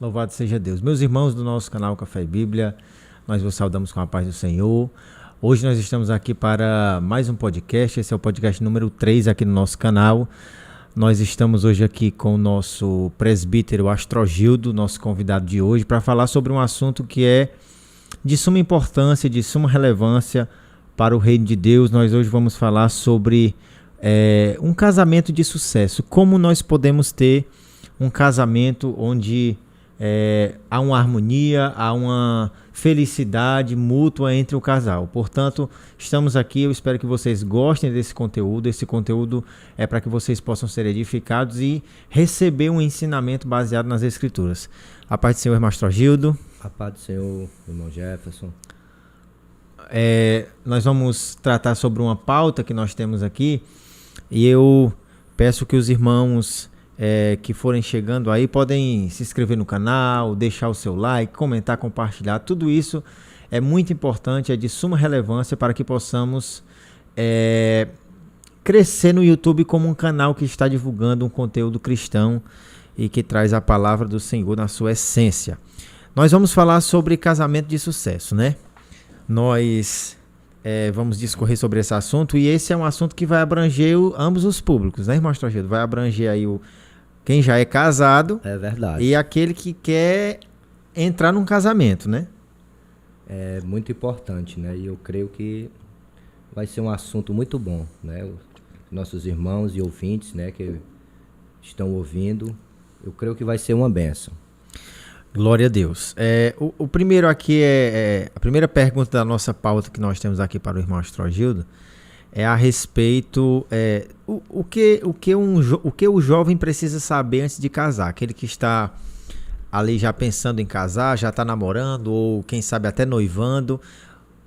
Louvado seja Deus. Meus irmãos do nosso canal Café e Bíblia, nós vos saudamos com a paz do Senhor. Hoje nós estamos aqui para mais um podcast. Esse é o podcast número 3 aqui no nosso canal. Nós estamos hoje aqui com o nosso presbítero Astrogildo, nosso convidado de hoje, para falar sobre um assunto que é de suma importância, de suma relevância para o reino de Deus. Nós hoje vamos falar sobre um casamento de sucesso. Como nós podemos ter um casamento onde há uma harmonia, há uma felicidade mútua entre o casal. Portanto, estamos aqui, eu espero que vocês gostem desse conteúdo. Esse conteúdo é para que vocês possam ser edificados e receber um ensinamento baseado nas Escrituras. A paz do Senhor, irmão Astrogildo. A paz do Senhor, irmão Jefferson. Nós vamos tratar sobre uma pauta que nós temos aqui e eu peço que os irmãos que forem chegando aí podem se inscrever no canal, deixar o seu like, comentar, compartilhar. Tudo isso é muito importante, é de suma relevância para que possamos crescer no YouTube como um canal que está divulgando um conteúdo cristão e que traz a palavra do Senhor na sua essência. Nós vamos falar sobre casamento de sucesso, né? Nós vamos discorrer sobre esse assunto e esse é um assunto que vai abranger ambos os públicos, né, irmão Astrogildo? Vai abranger aí quem já é casado, é verdade, e aquele que quer entrar num casamento, né? É muito importante, né? E eu creio que vai ser um assunto muito bom, né? Nossos irmãos e ouvintes, né, que estão ouvindo, eu creio que vai ser uma bênção. Glória a Deus. O primeiro aqui a primeira pergunta da nossa pauta que nós temos aqui para o irmão Astrogildo é a respeito o que o jovem precisa saber antes de casar. Aquele que está ali já pensando em casar, já está namorando ou quem sabe até noivando.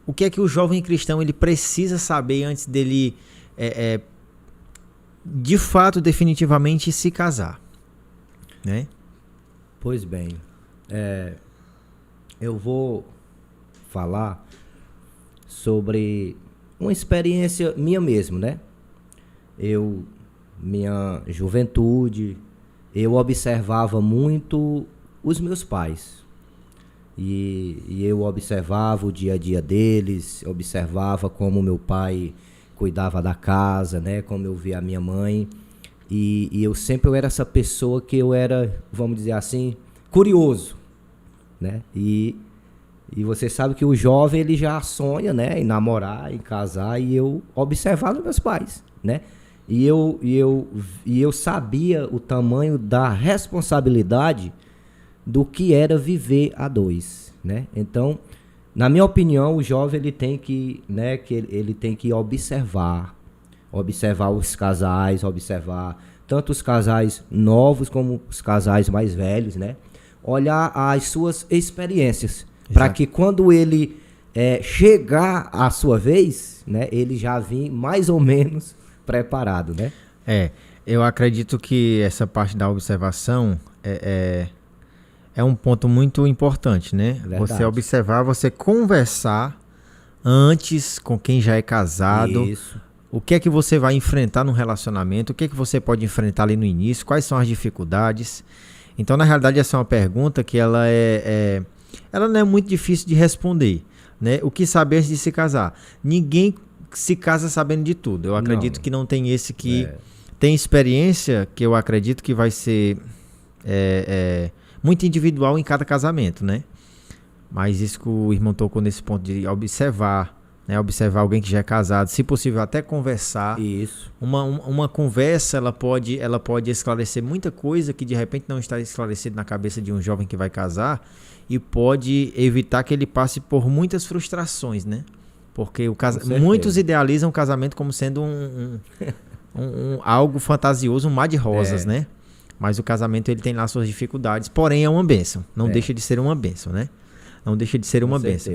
O que é que o jovem cristão ele precisa saber antes dele de fato, definitivamente se casar, né? Pois bem, eu vou falar sobre uma experiência minha mesmo, né? Minha juventude, eu observava muito os meus pais. E eu observava o dia a dia deles, observava como meu pai cuidava da casa, né? Como eu via a minha mãe. E eu era essa pessoa que eu era, vamos dizer assim, curioso, né? E você sabe que o jovem ele já sonha, né, em namorar, em casar, e eu observava meus pais, né? E eu sabia o tamanho da responsabilidade do que era viver a dois, né? Então, na minha opinião, o jovem ele tem que, né, ele tem que observar os casais, observar tanto os casais novos como os casais mais velhos, né? Olhar as suas experiências, para que quando ele chegar à sua vez, né, ele já vem mais ou menos preparado, né? Eu acredito que essa parte da observação é um ponto muito importante, né? Verdade. Você observar, você conversar antes com quem já é casado. Isso. O que é que você vai enfrentar no relacionamento? O que é que você pode enfrentar ali no início? Quais são as dificuldades? Então, na realidade, essa é uma pergunta que ela não é muito difícil de responder, né? O que saber antes de se casar? Ninguém se casa sabendo de tudo. Eu acredito que não tem esse que tem experiência, que eu acredito que vai ser muito individual em cada casamento, né? Mas isso que o irmão tocou nesse ponto de observar, né? Observar alguém que já é casado, se possível até conversar. Isso. Uma conversa, ela pode esclarecer muita coisa que de repente não está esclarecido na cabeça de um jovem que vai casar e pode evitar que ele passe por muitas frustrações, né? Porque muitos idealizam o casamento como sendo algo fantasioso, um mar de rosas, né? Mas o casamento ele tem lá suas dificuldades, porém é uma bênção. Não deixa de ser uma bênção, né? Não deixa de ser uma bênção.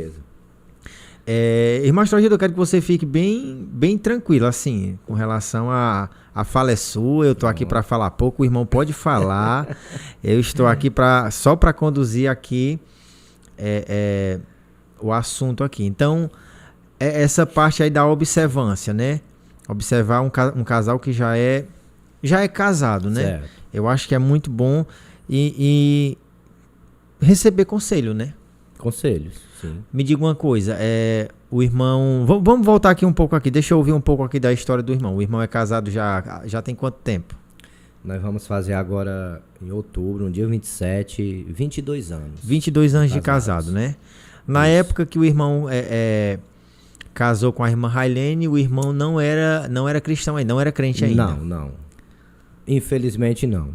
Irmão Astrogildo, eu quero que você fique bem tranquilo, assim, com relação a fala é sua, eu estou aqui para falar pouco, o irmão pode falar, eu estou aqui só para conduzir aqui o assunto aqui. Então, essa parte aí da observância, né? Observar um casal que já é casado, né? Certo. Eu acho que é muito bom e receber conselho, né? Conselhos, sim. Me diga uma coisa, o irmão... Vamos voltar aqui um pouco aqui, deixa eu ouvir um pouco aqui da história do irmão. O irmão é casado já tem quanto tempo? Nós vamos fazer agora, em outubro, no dia 27, 22 anos. 22 anos de casado, né? Na época que o irmão casou com a irmã Railene, o irmão não era cristão ainda, não era crente ainda. Não. Infelizmente não.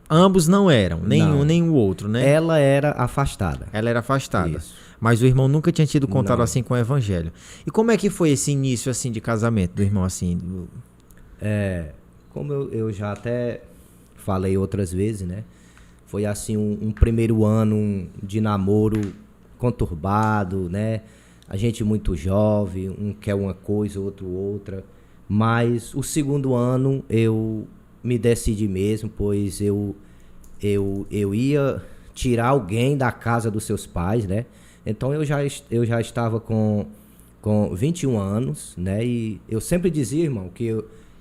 Ambos não eram, nenhum nem o outro, né? Ela era afastada. Ela era afastada. Isso. Mas o irmão nunca tinha tido contato Não. assim com o evangelho. E como é que foi esse início assim de casamento do irmão assim? Como eu já até falei outras vezes, né? Foi assim um primeiro ano de namoro conturbado, né? A gente muito jovem, um quer uma coisa, outro outra. Mas o segundo ano eu me decidi mesmo, pois eu ia tirar alguém da casa dos seus pais, né? Então eu já estava com 21 anos, né? E eu sempre dizia, irmão, que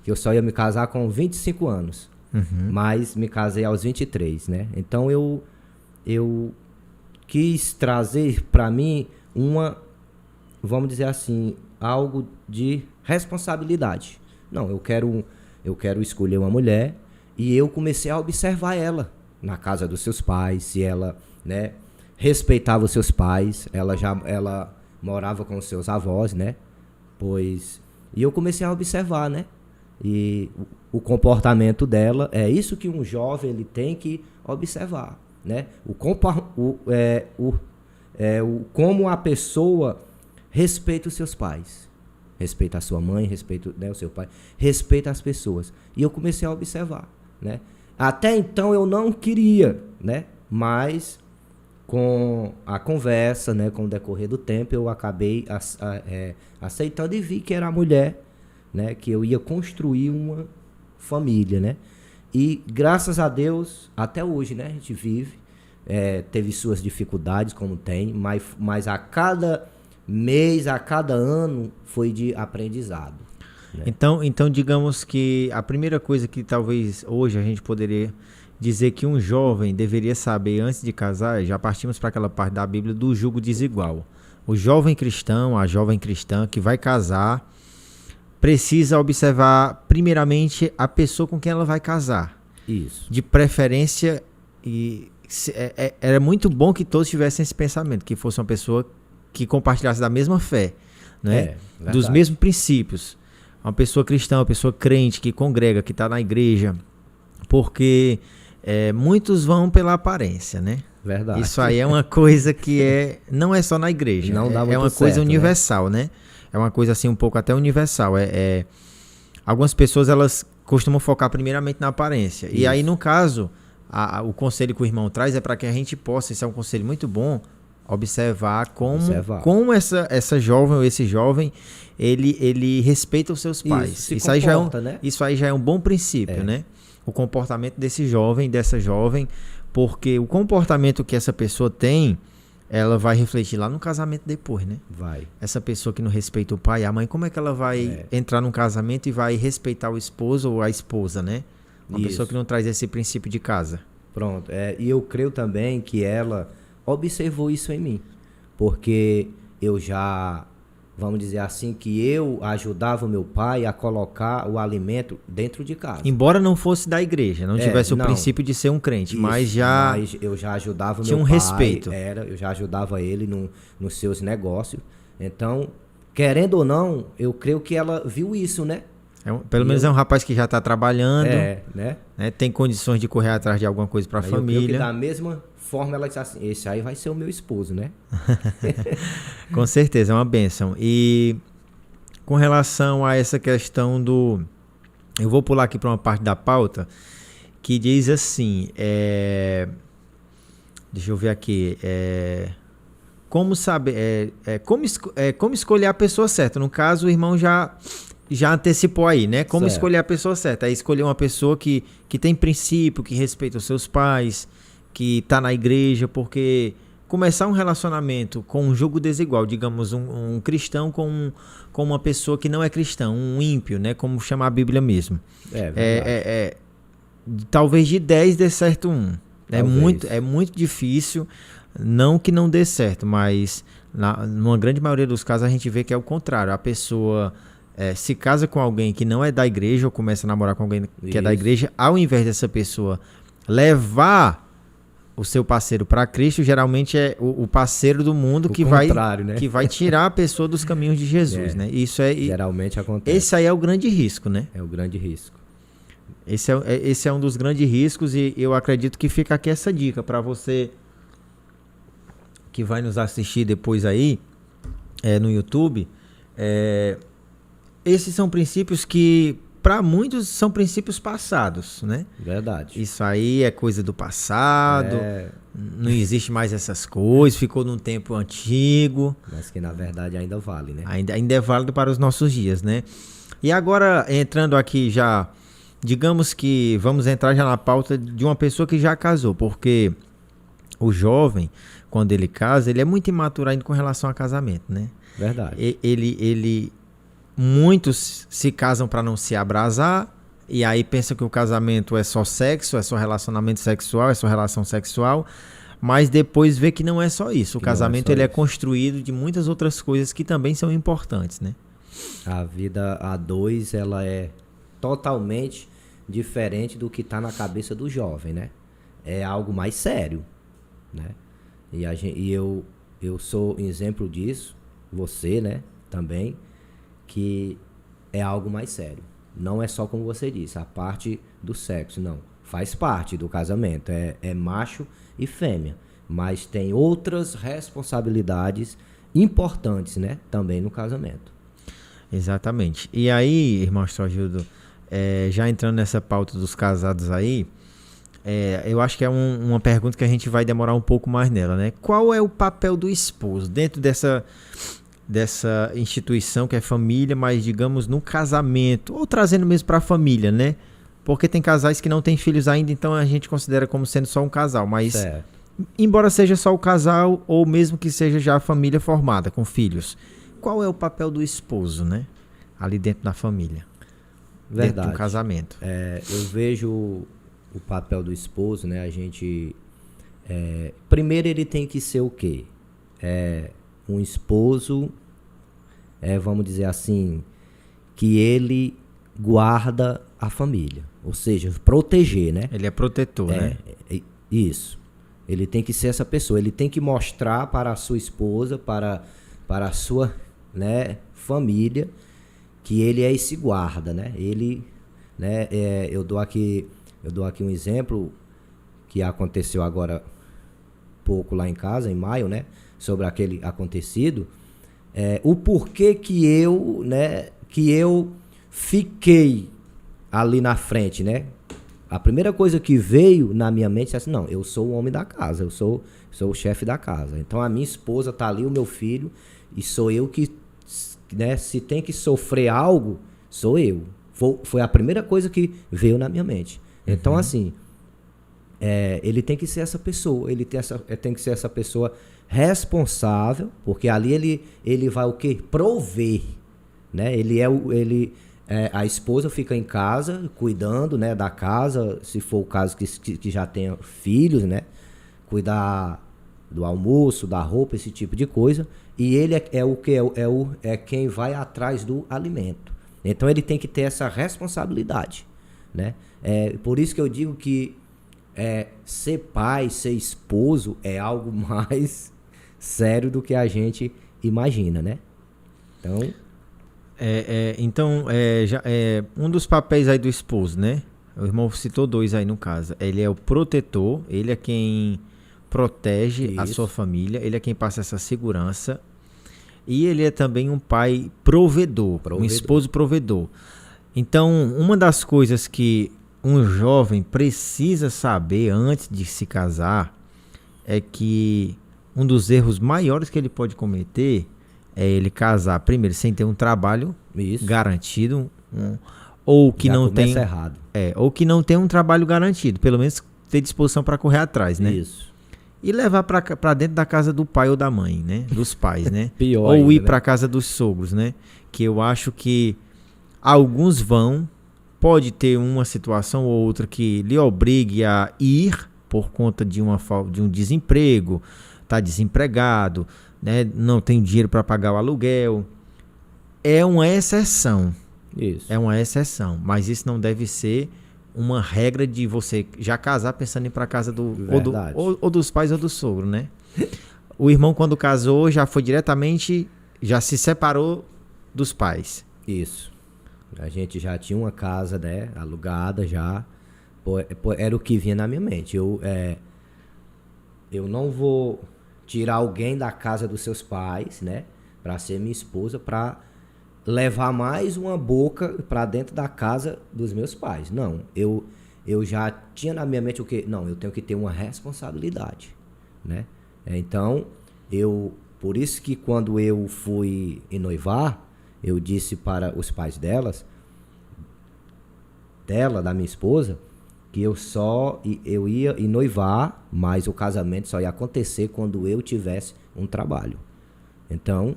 eu só ia me casar com 25 anos. Uhum. Mas me casei aos 23, né? Então eu quis trazer para mim vamos dizer assim, algo de responsabilidade. Não, eu quero escolher uma mulher, e eu comecei a observar ela na casa dos seus pais, se ela, né, respeitava os seus pais, ela morava com os seus avós, né? E eu comecei a observar, né? E o comportamento dela, é isso que um jovem ele tem que observar, né? Como a pessoa respeita os seus pais, respeita a sua mãe, respeita, né, o seu pai, respeita as pessoas. E eu comecei a observar, né? Até então eu não queria, né? Mas com a conversa, né, com o decorrer do tempo, eu acabei aceitando e vi que era a mulher, né, que eu ia construir uma família, né? E graças a Deus, até hoje, né, a gente vive, teve suas dificuldades, como tem, mas a cada mês, a cada ano, foi de aprendizado, né? Então, digamos que a primeira coisa que talvez hoje a gente poderia dizer que um jovem deveria saber antes de casar, já partimos para aquela parte da Bíblia do jugo desigual. O jovem cristão, a jovem cristã que vai casar, precisa observar primeiramente a pessoa com quem ela vai casar. Isso. De preferência, era muito bom que todos tivessem esse pensamento, que fosse uma pessoa que compartilhasse da mesma fé, né? Dos mesmos princípios. Uma pessoa cristã, uma pessoa crente, que congrega, que está na igreja. Porque muitos vão pela aparência, né? Verdade. Isso aí é uma coisa que não é só na igreja. Não dá muito uma coisa certo, universal, né? É uma coisa assim um pouco até universal. Algumas pessoas elas costumam focar primeiramente na aparência. Isso. E aí, no caso, o conselho que o irmão traz é para que a gente possa, isso é um conselho muito bom, observar como essa jovem ou esse jovem ele respeita os seus pais. Isso aí já é um bom princípio, né? O comportamento desse jovem, dessa jovem, porque o comportamento que essa pessoa tem, ela vai refletir lá no casamento depois, né? Vai. Essa pessoa que não respeita o pai e a mãe, como é que ela vai entrar num casamento e vai respeitar o esposo ou a esposa, né? Uma pessoa que não traz esse princípio de casa. Pronto. E eu creio também que ela observou isso em mim, porque eu já, vamos dizer assim, que eu ajudava o meu pai a colocar o alimento dentro de casa. Embora não fosse da igreja, não tivesse o princípio de ser um crente, isso, mas eu já ajudava o meu pai. Tinha um respeito. Eu já ajudava ele nos seus negócios. Então, querendo ou não, eu creio que ela viu isso, né? Pelo menos é um rapaz que já está trabalhando, né? Tem condições de correr atrás de alguma coisa para a família. Eu creio que da mesma forma ela disse assim, esse aí vai ser o meu esposo, né? Com certeza, é uma bênção. E com relação a essa questão eu vou pular aqui para uma parte da pauta que diz assim, deixa eu ver aqui, como saber, como escolher a pessoa certa. No caso, o irmão já antecipou aí, né? Como escolher a pessoa certa. É escolher uma pessoa que tem princípio, que respeita os seus pais, que está na igreja, porque começar um relacionamento com um jugo desigual, digamos, um cristão com uma pessoa que não é cristão, um ímpio, né? Como chama a Bíblia mesmo. Talvez talvez de 10 dê certo um. É muito difícil, não que não dê certo, mas numa grande maioria dos casos a gente vê que é o contrário. A pessoa se casa com alguém que não é da igreja ou começa a namorar com alguém que é da igreja, ao invés dessa pessoa levar o seu parceiro para Cristo, geralmente é o parceiro do mundo que vai tirar a pessoa dos caminhos de Jesus, né? Isso geralmente acontece. Esse aí é o grande risco, né? É o grande risco. Esse é um dos grandes riscos e eu acredito que fica aqui essa dica para você que vai nos assistir depois aí no YouTube. Esses são princípios que para muitos são princípios passados, né? Verdade. Isso aí é coisa do passado, não existe mais essas coisas, ficou num tempo antigo. Mas que na verdade ainda vale, né? Ainda é válido para os nossos dias, né? E agora, entrando aqui já, digamos que vamos entrar já na pauta de uma pessoa que já casou, porque o jovem, quando ele casa, ele é muito imaturo ainda com relação a casamento, né? Verdade. Muitos se casam para não se abrasar e aí pensam que o casamento é só sexo, é só relacionamento sexual, é só relação sexual, mas depois vê que não é só isso. O casamento ele é construído de muitas outras coisas que também são importantes, né? A vida a dois, ela é totalmente diferente do que está na cabeça do jovem, né? É algo mais sério, né? E eu sou exemplo disso, você, né, também, que é algo mais sério. Não é só como você disse, a parte do sexo, não. Faz parte do casamento, é macho e fêmea. Mas tem outras responsabilidades importantes, né, também no casamento. Exatamente. E aí, irmão Astrogildo, já entrando nessa pauta dos casados aí, eu acho que é uma pergunta que a gente vai demorar um pouco mais nela, né? Qual é o papel do esposo dentro dessa instituição que é família, mas digamos no casamento, ou trazendo mesmo para a família, né? Porque tem casais que não têm filhos ainda, então a gente considera como sendo só um casal, mas embora seja só o casal, ou mesmo que seja já a família formada, com filhos, qual é o papel do esposo, né? Ali dentro da família. Verdade. Dentro de um casamento. Eu vejo o papel do esposo, né? A gente... primeiro ele tem que ser o quê? Um esposo, vamos dizer assim, que ele guarda a família. Ou seja, proteger, né? Ele é protetor, né? Isso. Ele tem que ser essa pessoa. Ele tem que mostrar para a sua esposa, para a sua, né, família, que ele é esse guarda, né? Ele, né? Eu dou aqui um exemplo que aconteceu agora pouco lá em casa, em maio, né? Sobre aquele acontecido, o porquê que eu fiquei ali na frente, né? A primeira coisa que veio na minha mente é assim, não, eu sou o homem da casa, eu sou o chefe da casa. Então a minha esposa tá ali, o meu filho, e sou eu que, né, se tem que sofrer algo, sou eu. Foi a primeira coisa que veio na minha mente. Então, assim, ele tem que ser essa pessoa, ele tem que ser essa pessoa responsável, porque ali ele vai o quê? Prover, né? A esposa fica em casa cuidando, né, da casa, se for o caso que já tenha filhos, né? Cuidar do almoço, da roupa, esse tipo de coisa. E ele é quem vai atrás do alimento. Então ele tem que ter essa responsabilidade, né? Por isso que eu digo que ser pai, ser esposo é algo mais sério do que a gente imagina, né? Então... um dos papéis aí do esposo, né? O irmão citou dois aí no caso. Ele é o protetor, ele é quem protege a sua família, ele é quem passa essa segurança. E ele é também um pai provedor, um esposo provedor. Então, uma das coisas que um jovem precisa saber antes de se casar é que um dos erros maiores que ele pode cometer é ele casar primeiro sem ter um trabalho garantido, ou que não tem errado. Ou que não tem um trabalho garantido, pelo menos ter disposição para correr atrás, né? Isso. E levar para dentro da casa do pai ou da mãe, né? Dos pais, né? Pior ou ainda, ir né? para casa dos sogros, né? Que eu acho que alguns pode ter uma situação ou outra que lhe obrigue a ir, por conta de um desemprego, está desempregado, né, não tem dinheiro para pagar o aluguel. É uma exceção. Isso. É uma exceção. Mas isso não deve ser uma regra de você já casar pensando em ir para casa ou dos pais ou do sogro, né? O irmão, quando casou, já foi diretamente, já se separou dos pais. Isso. A gente já tinha uma casa, né, alugada já. Era o que vinha na minha mente. Eu não vou tirar alguém da casa dos seus pais, né, para ser minha esposa, para levar mais uma boca para dentro da casa dos meus pais. Não, eu já tinha na minha mente o que? Não, eu tenho que ter uma responsabilidade, né? Então, por isso que quando eu fui noivar, eu disse para os pais da minha esposa, que eu ia noivar, mas o casamento só ia acontecer quando eu tivesse um trabalho. Então,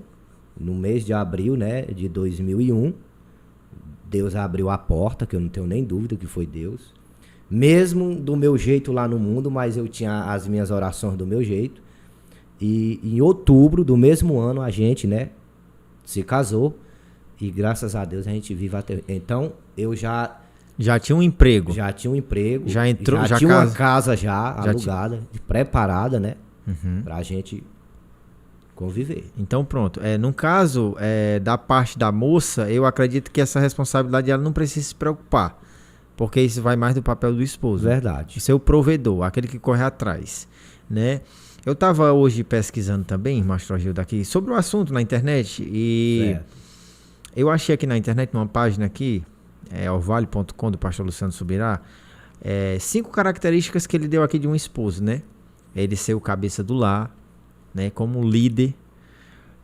no mês de abril, né, de 2001, Deus abriu a porta, que eu não tenho nem dúvida que foi Deus. Mesmo do meu jeito lá no mundo, mas eu tinha as minhas orações do meu jeito. E em outubro do mesmo ano a gente, né, se casou. E graças a Deus a gente vive até... Então, eu já tinha um emprego. Já tinha um emprego. Já entrou, já tinha uma casa alugada, preparada, né, pra gente conviver. Então pronto, no caso da parte da moça, eu acredito que essa responsabilidade ela não precisa se preocupar, porque isso vai mais do papel do esposo. Verdade. O seu provedor, aquele que corre atrás, né? Eu estava hoje pesquisando também, Mastro Gildo, aqui, sobre o assunto na internet, e eu achei aqui na internet, numa página aqui, orvalho.com, do pastor Luciano Subirá, 5 características que ele deu aqui de um esposo, né? Ele ser o cabeça do lar, né, como líder,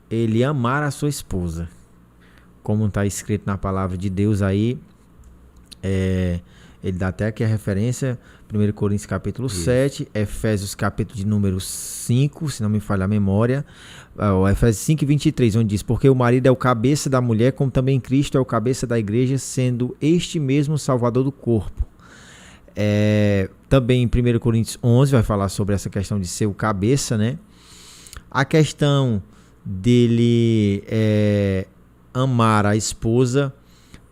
ele amar a sua esposa, como está escrito na palavra de Deus aí, ele dá até aqui a referência, 1 Coríntios capítulo 7, Efésios capítulo de número 5, se não me falha a memória, Efésios 5 e 23, onde diz, porque o marido é o cabeça da mulher, como também Cristo é o cabeça da igreja, sendo este mesmo o salvador do corpo. Também em 1 Coríntios 11 vai falar sobre essa questão de ser o cabeça, né? A questão dele amar a esposa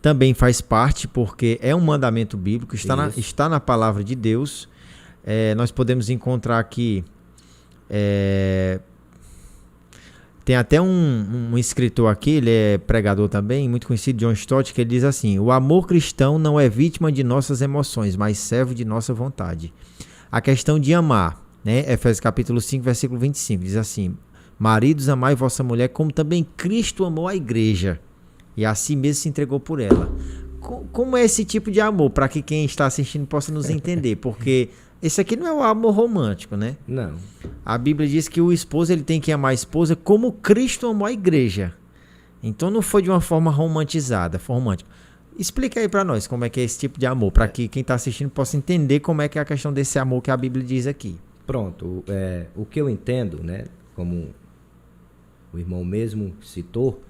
também faz parte, porque é um mandamento bíblico, está na palavra de Deus. Nós podemos encontrar aqui, tem até um escritor aqui, ele é pregador também, muito conhecido, John Stott, que ele diz assim, o amor cristão não é vítima de nossas emoções, mas servo de nossa vontade. A questão de amar, né? Efésios capítulo 5, versículo 25, diz assim, maridos, amai vossa mulher, como também Cristo amou a igreja, e assim mesmo se entregou por ela. Como é esse tipo de amor? Para que quem está assistindo possa nos entender, porque esse aqui não é o amor romântico, né? Não. A Bíblia diz que o esposo ele tem que amar a esposa como Cristo amou a igreja. Então não foi de uma forma romantizada, foi romântico. Explica aí para nós como é que é esse tipo de amor, para que quem está assistindo possa entender como é que é a questão desse amor que a Bíblia diz aqui. Pronto, o que eu entendo, né, como o irmão mesmo citou,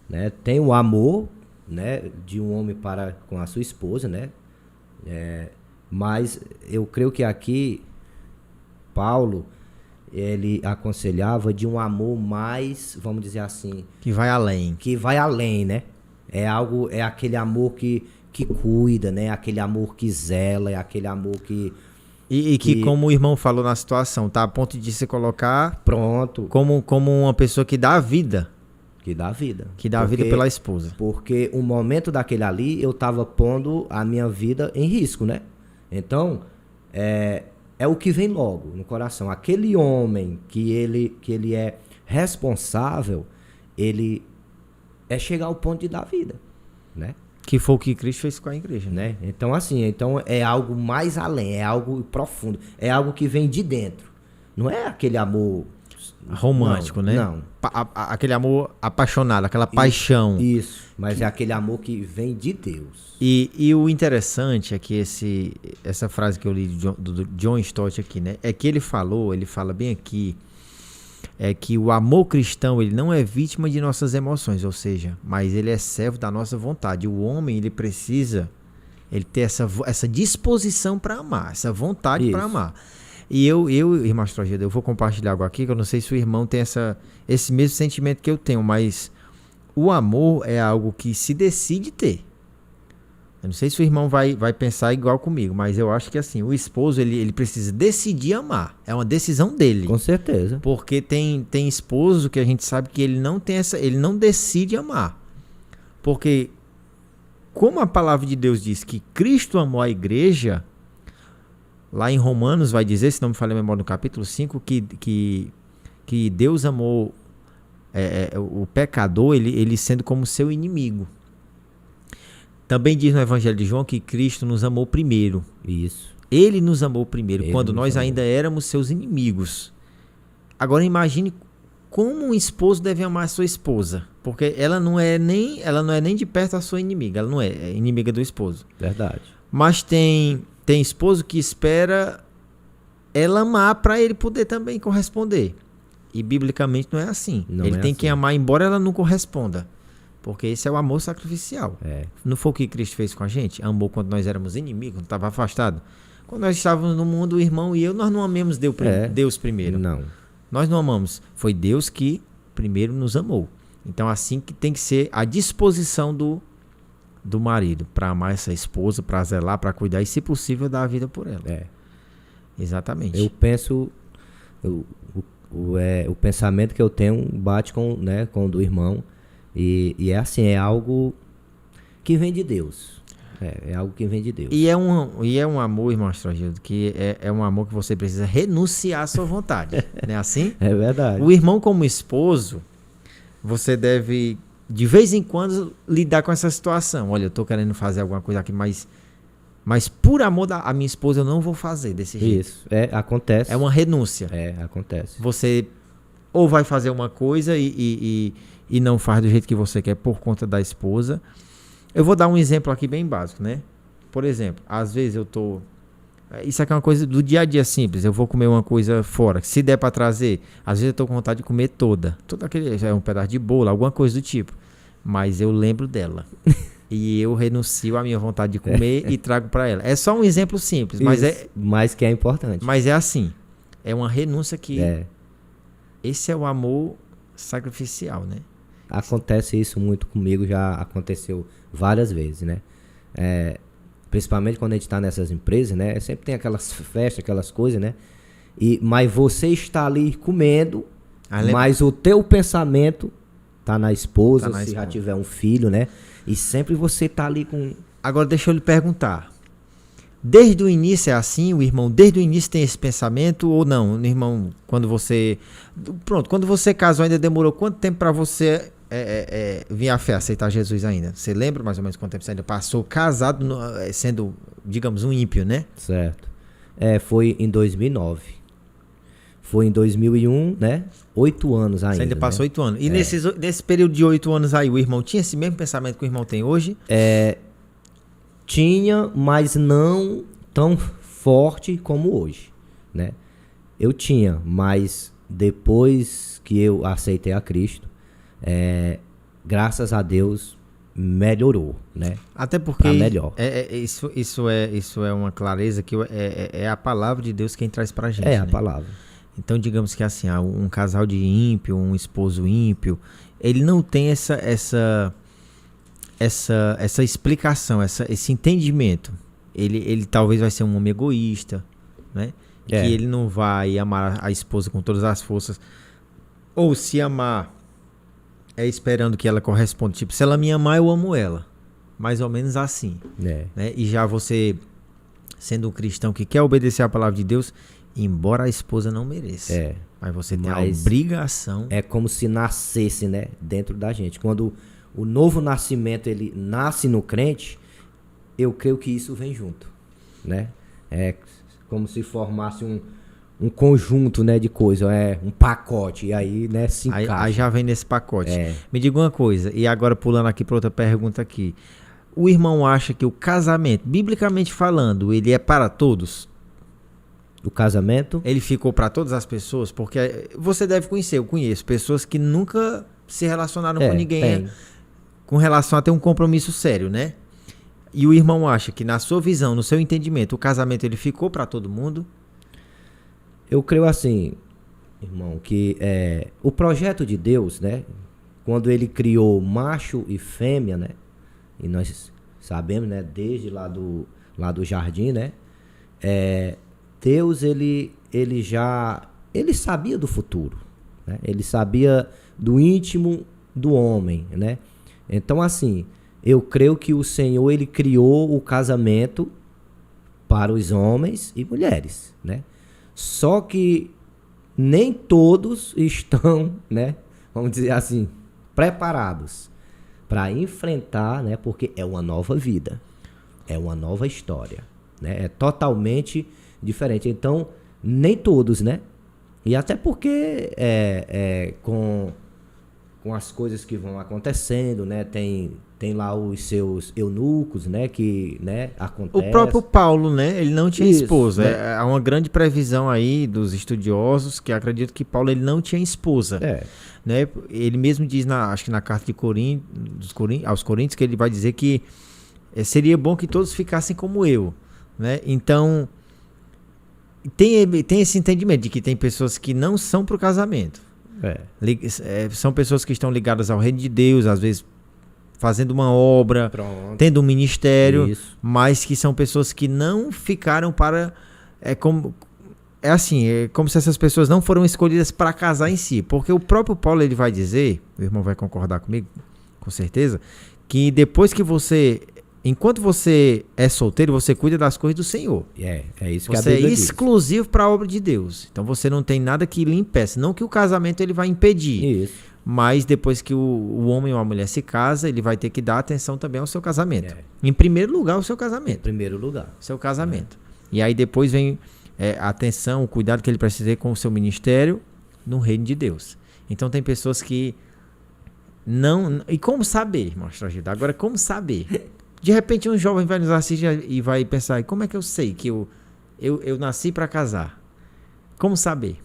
né, tem o amor, né, de um homem para com a sua esposa, né, mas eu creio que aqui Paulo ele aconselhava de um amor mais, vamos dizer assim, que vai além, né? É aquele amor que cuida, né? Aquele amor que zela, é aquele amor que que como o irmão falou na situação, tá a ponto de se colocar pronto como uma pessoa que dá a vida. Que dá a vida. Que dá a vida pela esposa. Porque o momento daquele ali, eu tava pondo a minha vida em risco, né? Então, é o que vem logo no coração. Aquele homem que ele é responsável, ele é chegar ao ponto de dar vida, né? Que foi o que Cristo fez com a igreja, né? Então, assim, é algo mais além, é algo profundo, é algo que vem de dentro. Não é aquele amor romântico, né? Não. Aquele amor apaixonado, aquela paixão. Isso, mas é aquele amor que vem de Deus. E o interessante é que essa frase que eu li do John Stott aqui, né? É que ele fala bem aqui, é que o amor cristão, ele não é vítima de nossas emoções, ou seja, mas ele é servo da nossa vontade. O homem, ele precisa ter essa disposição para amar, essa vontade para amar. E eu irmão Astrogildo, eu vou compartilhar algo aqui, que eu não sei se o irmão tem esse mesmo sentimento que eu tenho, mas o amor é algo que se decide ter. Eu não sei se o irmão vai pensar igual comigo, mas eu acho que assim, o esposo ele precisa decidir amar. É uma decisão dele. Com certeza. Porque tem esposo que a gente sabe que ele não tem ele não decide amar. Porque como a palavra de Deus diz que Cristo amou a igreja, lá em Romanos vai dizer, se não me falha a memória, no capítulo 5, que Deus amou o pecador, ele sendo como seu inimigo. Também diz no Evangelho de João que Cristo nos amou primeiro. Isso. Ele nos amou primeiro, Ele quando nos nós amou. ainda éramos seus inimigos. Agora imagine como um esposo deve amar a sua esposa. Porque ela não é nem de perto a sua inimiga. Ela não é inimiga do esposo. Verdade. Mas tem esposo que espera ela amar para ele poder também corresponder. E biblicamente não é assim. Não ele é tem assim. que amar embora ela não corresponda. Porque esse é o amor sacrificial. Não foi o que Cristo fez com a gente? Amou quando nós éramos inimigos, quando estava afastado. Quando nós estávamos no mundo, o irmão e eu, nós não amamos Deus primeiro. Não. Nós não amamos. Foi Deus que primeiro nos amou. Então assim que tem que ser a disposição do marido para amar essa esposa, para zelar, para cuidar e, se possível, dar a vida por ela. Exatamente. Eu penso, o pensamento que eu tenho bate com o do irmão. E é assim, é algo que vem de Deus. É algo que vem de Deus. E é um amor, irmão Astrogildo, que é um amor que você precisa renunciar à sua vontade. Não é assim? É verdade. O irmão, como esposo, você deve, de vez em quando, lidar com essa situação. Olha, eu tô querendo fazer alguma coisa aqui, mas por amor da minha esposa, eu não vou fazer desse jeito. Isso, acontece. É uma renúncia. Acontece. Você ou vai fazer uma coisa e não faz do jeito que você quer por conta da esposa. Eu vou dar um exemplo aqui bem básico, né? Por exemplo, às vezes eu tô... Isso aqui é uma coisa do dia a dia simples. Eu vou comer uma coisa fora. Se der pra trazer, às vezes eu tô com vontade de comer toda. Todo aquele... um pedaço de bolo, alguma coisa do tipo. Mas eu lembro dela. E eu renuncio à minha vontade de comer e trago pra ela. É só um exemplo simples, mas que é importante. Mas é assim. É uma renúncia que... Esse é o amor sacrificial, né? Acontece isso muito comigo, já aconteceu várias vezes, né? Principalmente quando a gente tá nessas empresas, né? Sempre tem aquelas festas, aquelas coisas, né? Mas você está ali comendo, mas o teu pensamento tá na esposa, se já tiver um filho, né? E sempre você tá ali com... Agora deixa eu lhe perguntar. Desde o início é assim? O irmão desde o início tem esse pensamento ou não? O irmão, quando você... Pronto, quando você casou ainda demorou quanto tempo para você vir à fé, aceitar Jesus ainda? Você lembra mais ou menos quanto tempo você ainda passou casado, sendo, digamos, um ímpio, né? Certo. Foi em 2009. Foi em 2001, né? 8 anos ainda. Você ainda passou 8 anos. E nesse período de 8 anos aí, o irmão tinha esse mesmo pensamento que o irmão tem hoje? Tinha, mas não tão forte como hoje, né? Eu tinha, mas depois que eu aceitei a Cristo, graças a Deus, melhorou, né? Até porque pra melhor. Isso é uma clareza que é a palavra de Deus quem traz pra gente. A palavra. Então, digamos que assim, um casal de ímpio, um esposo ímpio, ele não tem essa explicação, esse entendimento. Ele talvez vai ser um homem egoísta, né? Que ele não vai amar a esposa com todas as forças. Ou se amar, esperando que ela corresponda. Tipo, se ela me amar, eu amo ela. Mais ou menos assim. Né? E já você, sendo um cristão que quer obedecer a palavra de Deus, embora a esposa não mereça. Mas você tem a obrigação. É como se nascesse, né? Dentro da gente. Quando o novo nascimento, ele nasce no crente, eu creio que isso vem junto, né? É como se formasse um conjunto, né, de coisas, um pacote, e aí, né, se encaixa. Aí já vem nesse pacote. Me diga uma coisa, e agora pulando aqui para outra pergunta aqui. O irmão acha que o casamento, biblicamente falando, ele é para todos? O casamento? Ele ficou para todas as pessoas? Porque você deve conhecer, eu conheço pessoas que nunca se relacionaram com ninguém com relação a ter um compromisso sério, né? E o irmão acha que, na sua visão, no seu entendimento, o casamento ele ficou para todo mundo? Eu creio assim, irmão, que o projeto de Deus, né? Quando ele criou macho e fêmea, né? E nós sabemos, né? Desde lá do jardim, né? Deus, ele sabia do futuro, né? Ele sabia do íntimo do homem, né? Então, assim, eu creio que o Senhor, ele criou o casamento para os homens e mulheres, né? Só que nem todos estão, né? Vamos dizer assim, preparados para enfrentar, né? Porque é uma nova vida, é uma nova história, né? É totalmente diferente. Então, nem todos, né? E até porque com as coisas que vão acontecendo, né? Tem lá os seus eunucos, né? Que, né? Acontece. O próprio Paulo, né? Ele não tinha Isso, esposa. né? Há uma grande previsão aí dos estudiosos que acreditam que Paulo ele não tinha esposa. Né? Ele mesmo diz, acho que na carta de aos Coríntios, que ele vai dizer que seria bom que todos ficassem como eu, né? Então, tem esse entendimento de que tem pessoas que não são para o casamento. São pessoas que estão ligadas ao reino de Deus, às vezes fazendo uma obra, tendo um ministério, mas que são pessoas que não ficaram para... É como se essas pessoas não foram escolhidas para casar em si, porque o próprio Paulo ele vai dizer, o irmão vai concordar comigo, com certeza, que depois que enquanto você é solteiro, você cuida das coisas do Senhor. É isso que você a Bíblia diz. Exclusivo para a obra de Deus. Então você não tem nada que lhe impeça. Não que o casamento ele vai impedir. Isso. Mas depois que o homem ou a mulher se casa, ele vai ter que dar atenção também ao seu casamento. Em primeiro lugar, o seu casamento. Em primeiro lugar. Seu casamento. E aí depois vem a atenção, o cuidado que ele precisa ter com o seu ministério no reino de Deus. Então tem pessoas que não... E como saber, irmão Astrogildo? Agora, como saber? De repente um jovem vai nos assistir e vai pensar, como é que eu sei que eu nasci para casar? Como saber?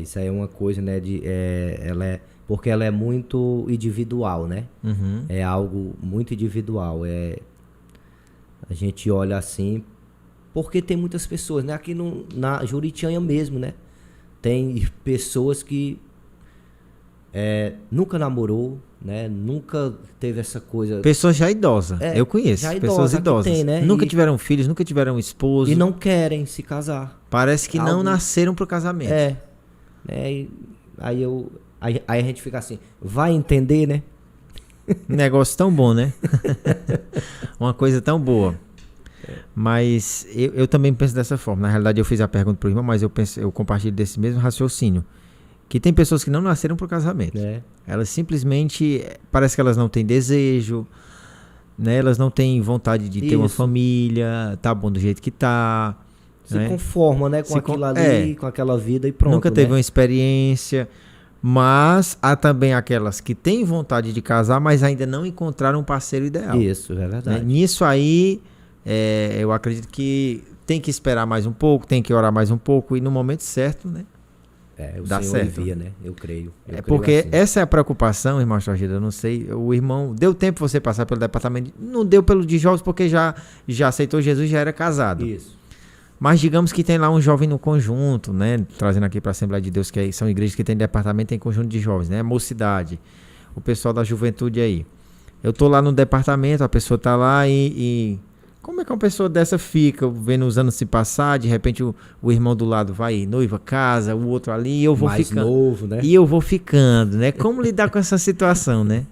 Isso aí é uma coisa, né? Porque ela é muito individual, né? Uhum. É algo muito individual. A gente olha assim, porque tem muitas pessoas, né? Aqui na Juritianha mesmo, né? Tem pessoas que nunca namorou, né? Nunca teve essa coisa. Pessoas já idosas. Eu conheço pessoas idosas. Tem, né? Nunca tiveram filhos, nunca tiveram esposo. E não querem se casar. Parece que não nasceram pro casamento. Aí a gente fica assim, vai entender, né? Um negócio tão bom, né? Uma coisa tão boa. Mas eu também penso dessa forma. Na realidade, eu fiz a pergunta pro irmão, mas eu compartilho desse mesmo raciocínio. Que tem pessoas que não nasceram pro casamento. Elas simplesmente, parece que elas não têm desejo, né? Elas não têm vontade de ter uma família, tá bom do jeito que tá. Se conforma, né? Com aquilo ali, com aquela vida e pronto. Nunca teve uma experiência. Mas há também aquelas que têm vontade de casar, mas ainda não encontraram um parceiro ideal. Isso, é verdade. Nisso aí, eu acredito que tem que esperar mais um pouco, tem que orar mais um pouco e no momento certo, né? O dá Senhor certo. envia, né? Eu creio. Porque assim. Essa é a preocupação, irmão Astrogildo, eu não sei, o irmão, deu tempo você passar pelo departamento, não deu pelo de jovens porque já aceitou Jesus, já era casado. Isso. Mas digamos que tem lá um jovem no conjunto, né? Trazendo aqui para a Assembleia de Deus, que são igrejas que tem departamento, tem conjunto de jovens, né? Mocidade, o pessoal da juventude aí. Eu tô lá no departamento, a pessoa tá lá e como é que uma pessoa dessa fica vendo os anos se passar, de repente o irmão do lado vai noiva, casa, o outro ali, e eu vou mais ficando. Novo, né? E eu vou ficando, né? Como lidar com essa situação, né?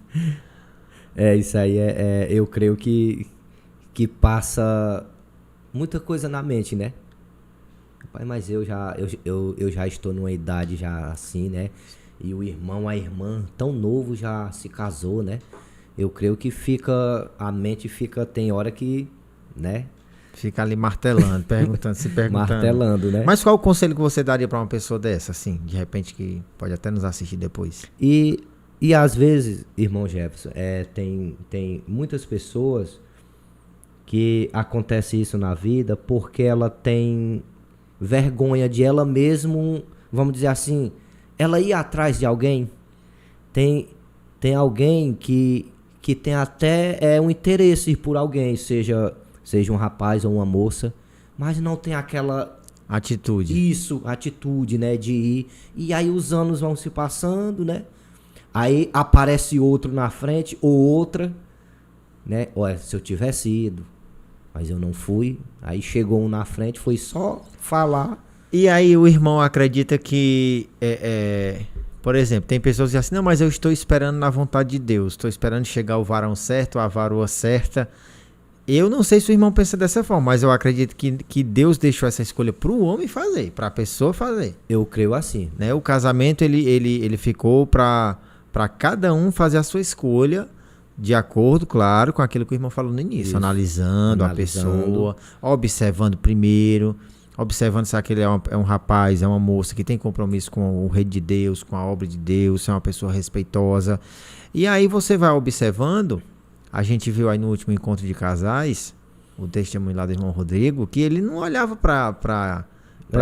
Isso aí eu creio que passa muita coisa na mente, né? Pai, mas eu já estou numa idade já assim, né? E o irmão, a irmã, tão novo já se casou, né? Eu creio que a mente fica, tem hora que, né? Fica ali martelando, se perguntando. Martelando, né? Mas qual o conselho que você daria para uma pessoa dessa, assim, de repente que pode até nos assistir depois? E às vezes, irmão Jefferson, tem muitas pessoas que acontece isso na vida porque ela tem vergonha de ela mesmo, vamos dizer assim, ela ir atrás de alguém. Tem alguém que tem até um interesse por alguém, seja um rapaz ou uma moça, mas não tem aquela Atitude. Isso, atitude, né? De ir. E aí os anos vão se passando, né? Aí aparece outro na frente, ou outra, né? Olha, se eu tivesse ido, mas eu não fui. Aí chegou um na frente, foi só falar. E aí o irmão acredita que, por exemplo, tem pessoas que dizem assim, não, mas eu estou esperando na vontade de Deus, estou esperando chegar o varão certo, a varoa certa. Eu não sei se o irmão pensa dessa forma, mas eu acredito que Deus deixou essa escolha para o homem fazer, para a pessoa fazer. Eu creio assim. Né? O casamento, ele ficou para cada um fazer a sua escolha, de acordo, claro, com aquilo que o irmão falou no início. Isso. Analisando a pessoa, observando primeiro, observando se aquele é um rapaz, é uma moça que tem compromisso com o reino de Deus, com a obra de Deus, se é uma pessoa respeitosa. E aí você vai observando. A gente viu aí no último encontro de casais, o testemunho lá do irmão Rodrigo, que ele não olhava pra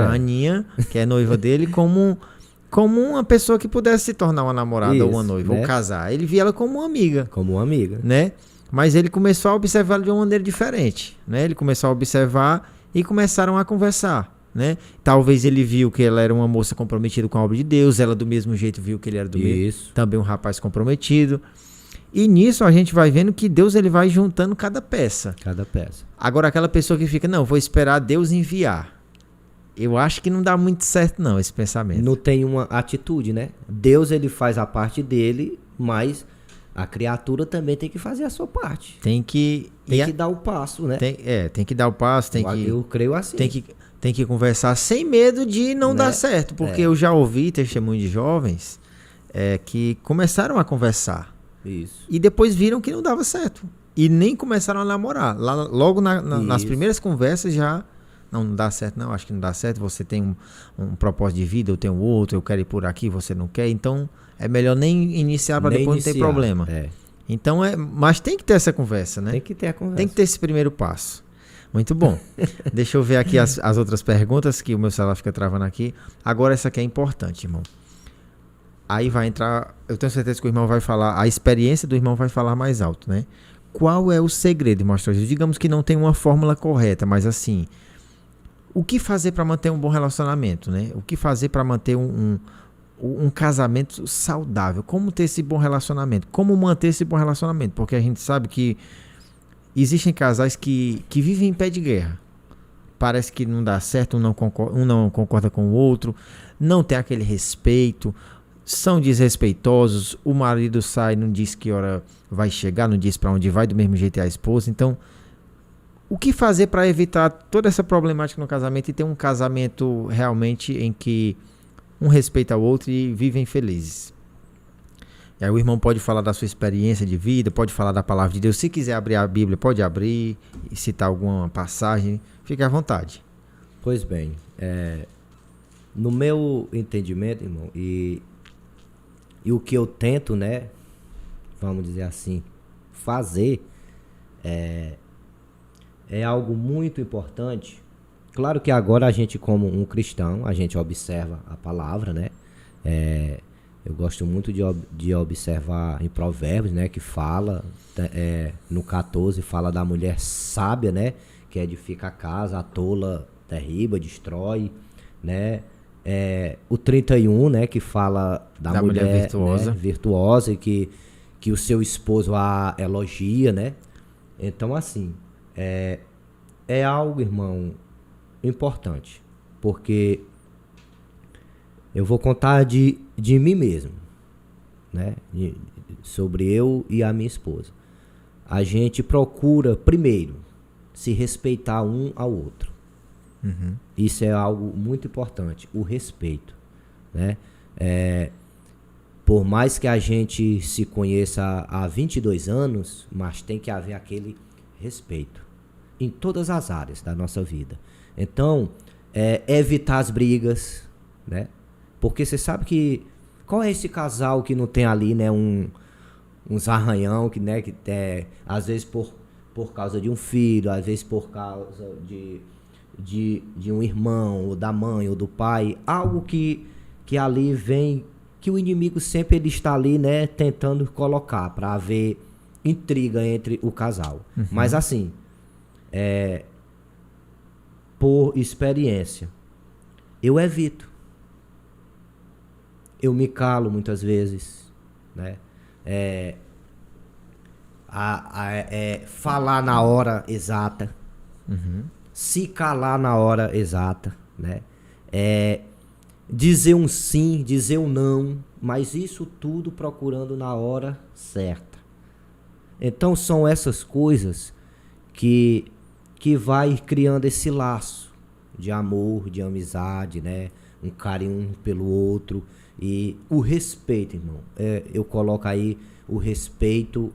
Aninha, que é noiva dele, como uma pessoa que pudesse se tornar uma namorada ou uma noiva, ou casar. Ele via ela como uma amiga. Como uma amiga. Né? Mas ele começou a observar ela de uma maneira diferente. Né? Ele começou a observar e começaram a conversar. Né? Talvez ele viu que ela era uma moça comprometida com a obra de Deus, ela do mesmo jeito viu que ele era também um rapaz comprometido. E nisso a gente vai vendo que Deus ele vai juntando cada peça. Cada peça. Agora aquela pessoa que fica, não, vou esperar Deus enviar. Eu acho que não dá muito certo não esse pensamento. Não tem uma atitude, né? Deus ele faz a parte dele, mas a criatura também tem que fazer a sua parte. Tem que dar o passo, né? Tem que dar o passo, eu creio assim. Tem que conversar sem medo de não dar certo, porque eu já ouvi testemunho de jovens que começaram a conversar. Isso. E depois viram que não dava certo. E nem começaram a namorar. Logo nas primeiras conversas já... Não dá certo, não. Acho que não dá certo. Você tem um propósito de vida, eu tenho outro. Eu quero ir por aqui, você não quer. Então, é melhor nem iniciar para depois não ter problema. Então, mas tem que ter essa conversa, né? Tem que ter a conversa. Tem que ter esse primeiro passo. Muito bom. Deixa eu ver aqui as outras perguntas, que o meu celular fica travando aqui. Agora, essa aqui é importante, irmão. Aí vai entrar, eu tenho certeza que o irmão vai falar, a experiência do irmão vai falar mais alto, né? Qual é o segredo, irmão? Digamos que não tem uma fórmula correta, mas assim, o que fazer para manter um bom relacionamento, né? O que fazer para manter um casamento saudável? Como ter esse bom relacionamento? Como manter esse bom relacionamento? Porque a gente sabe que existem casais que vivem em pé de guerra. Parece que não dá certo, um não concorda com o outro, não tem aquele respeito, são desrespeitosos, o marido sai, não diz que hora vai chegar, não diz para onde vai, do mesmo jeito é a esposa. Então, o que fazer para evitar toda essa problemática no casamento e ter um casamento realmente em que um respeita o outro e vivem felizes? E aí o irmão pode falar da sua experiência de vida, pode falar da palavra de Deus. Se quiser abrir a Bíblia, pode abrir e citar alguma passagem. Fique à vontade. Pois bem, no meu entendimento, irmão, e o que eu tento, né, vamos dizer assim, fazer é algo muito importante. Claro que agora a gente, como um cristão, a gente observa a palavra, né? Eu gosto muito de observar em Provérbios, né? Que fala, no 14, fala da mulher sábia, né? Que edifica a casa, a tola derriba, destrói, né? O 31, né? Que fala da mulher virtuosa, né, virtuosa, e que o seu esposo a elogia, né? Então, assim, é algo, irmão, importante, porque eu vou contar de mim mesmo, né? Sobre eu e a minha esposa. A gente procura, primeiro, se respeitar um ao outro. Uhum. Isso é algo muito importante, o respeito, né? Por mais que a gente se conheça há 22 anos, mas tem que haver aquele respeito em todas as áreas da nossa vida. Então, evitar as brigas, né? Porque você sabe que... Qual é esse casal que não tem ali, né, uns arranhão, que, né, que às vezes por causa de um filho, às vezes por causa de um irmão, ou da mãe, ou do pai, algo que ali vem, que o inimigo sempre ele está ali, né, tentando colocar para haver intriga entre o casal. Mas assim, por experiência, eu evito. Eu me calo muitas vezes, né? Falar na hora exata, se calar na hora exata, né? Dizer um sim, dizer um não, mas isso tudo procurando na hora certa. Então são essas coisas que vai criando esse laço de amor, de amizade, né? Um carinho um pelo outro. E o respeito, irmão, eu coloco aí o respeito,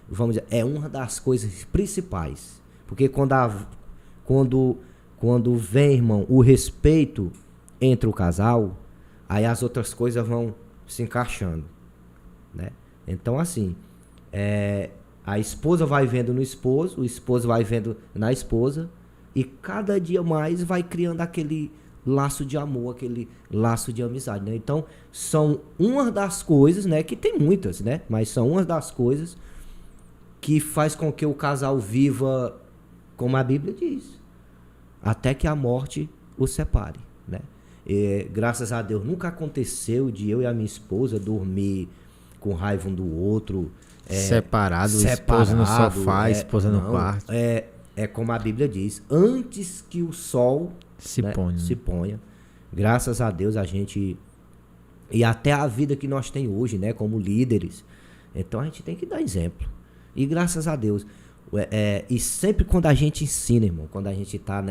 vamos dizer, é uma das coisas principais. Porque quando vem, irmão, o respeito entre o casal, aí as outras coisas vão se encaixando, né? Então, assim, a esposa vai vendo no esposo, o esposo vai vendo na esposa, e cada dia mais vai criando aquele laço de amor, aquele laço de amizade, né? Então, são uma das coisas, né? Que tem muitas, né? Mas são uma das coisas que faz com que o casal viva, como a Bíblia diz, até que a morte os separe, né? Graças a Deus, nunca aconteceu de eu e a minha esposa dormir com raiva um do outro. Separado, esposa no sofá, esposa no quarto. É como a Bíblia diz, antes que o sol se ponha. Graças a Deus a gente... E até a vida que nós temos hoje, né? Como líderes. Então a gente tem que dar exemplo. E graças a Deus. E sempre quando a gente ensina, irmão, quando a gente tá,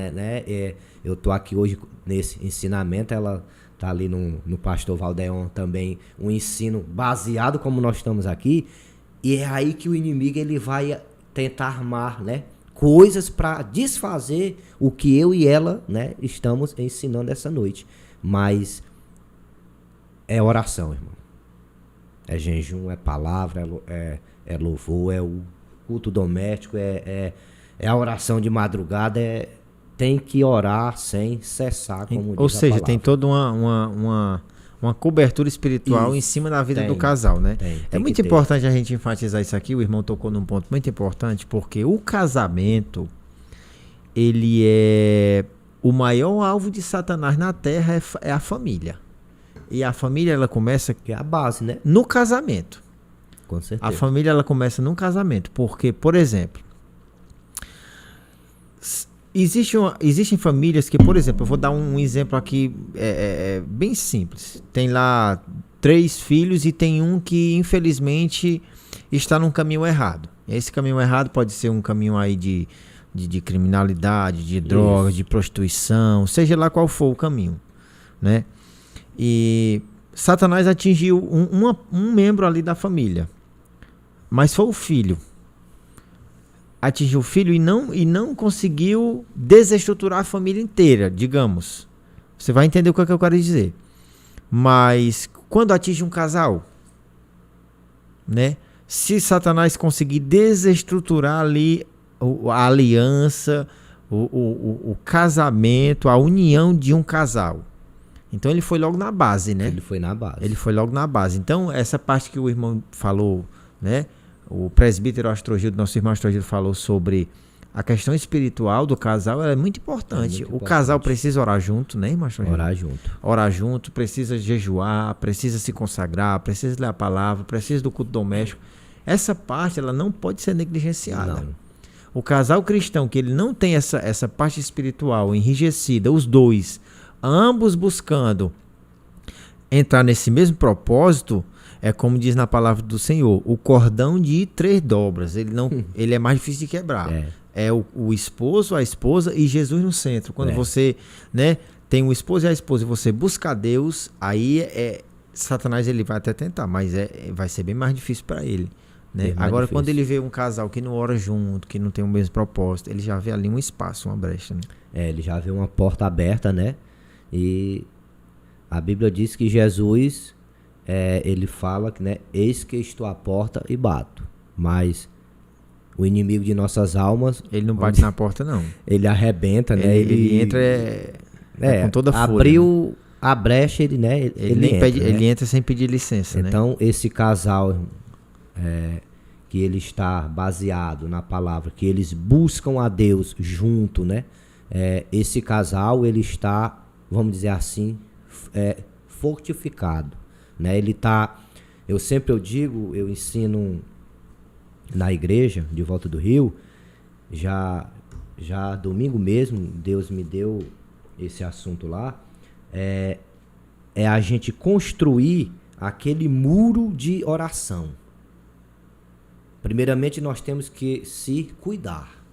eu tô aqui hoje nesse ensinamento, ela tá ali no pastor Valdeon também, um ensino baseado como nós estamos aqui, e é aí que o inimigo ele vai tentar armar, né, coisas para desfazer o que eu e ela, né, estamos ensinando essa noite. Mas é oração, irmão. É jejum, é palavra, é louvor, é o culto doméstico, é a oração de madrugada, tem que orar sem cessar, como diz Ou seja, a palavra. tem toda uma cobertura espiritual em cima da vida do casal, né? É muito importante a gente enfatizar isso aqui, o irmão tocou num ponto muito importante, porque o casamento, ele é o maior alvo de Satanás na terra, é a família. E a família, ela começa... Que é a base, né? No casamento. Com certeza. A família, ela começa num casamento, porque, por exemplo, existem famílias que, por exemplo, eu vou dar um exemplo aqui bem simples. Tem lá 3 filhos e tem um que, infelizmente, está num caminho errado. Esse caminho errado pode ser um caminho aí de criminalidade, de drogas, de prostituição, seja lá qual for o caminho, né? E Satanás atingiu um membro ali da família. Mas foi o filho. Atingiu o filho e não conseguiu desestruturar a família inteira, digamos. Você vai entender o que eu quero dizer. Mas quando atinge um casal, né? Se Satanás conseguir desestruturar ali a aliança, o casamento, a união de um casal. Então ele foi logo na base, né? Ele foi na base. Ele foi logo na base. Então essa parte que o irmão falou, né? O presbítero Astrogildo, nosso irmão Astrogildo, falou sobre a questão espiritual do casal, ela é muito importante. O casal precisa orar junto, né, irmão Astrogildo? Orar junto. Orar junto, precisa jejuar, precisa se consagrar, precisa ler a palavra, precisa do culto doméstico. Essa parte, ela não pode ser negligenciada. Não. O casal cristão, que ele não tem essa parte espiritual enrijecida, os dois, ambos buscando entrar nesse mesmo propósito, é como diz na palavra do Senhor, o cordão de 3 dobras, ele é mais difícil de quebrar. É o esposo, a esposa e Jesus no centro. Quando você, né, tem o esposo e a esposa e você busca a Deus, aí Satanás ele vai até tentar, mas vai ser bem mais difícil para ele. Né? Agora, difícil. Quando ele vê um casal que não ora junto, que não tem o mesmo propósito, ele já vê ali um espaço, uma brecha. Né? Ele já vê uma porta aberta, né? E a Bíblia diz que Jesus... ele fala que, né, eis que estou à porta e bato, mas o inimigo de nossas almas, ele não bate na porta não, ele arrebenta, né, ele entra com toda a fúria, abriu, né? A brecha, ele, né, ele entra, né? Ele entra sem pedir licença, então, né? Esse casal que ele está baseado na palavra, que eles buscam a Deus junto, né, esse casal ele está vamos dizer assim, fortificado, né? Ele tá, eu ensino na igreja de Volta do Rio, já domingo mesmo, Deus me deu esse assunto lá, é a gente construir aquele muro de oração. Primeiramente, nós temos que se cuidar.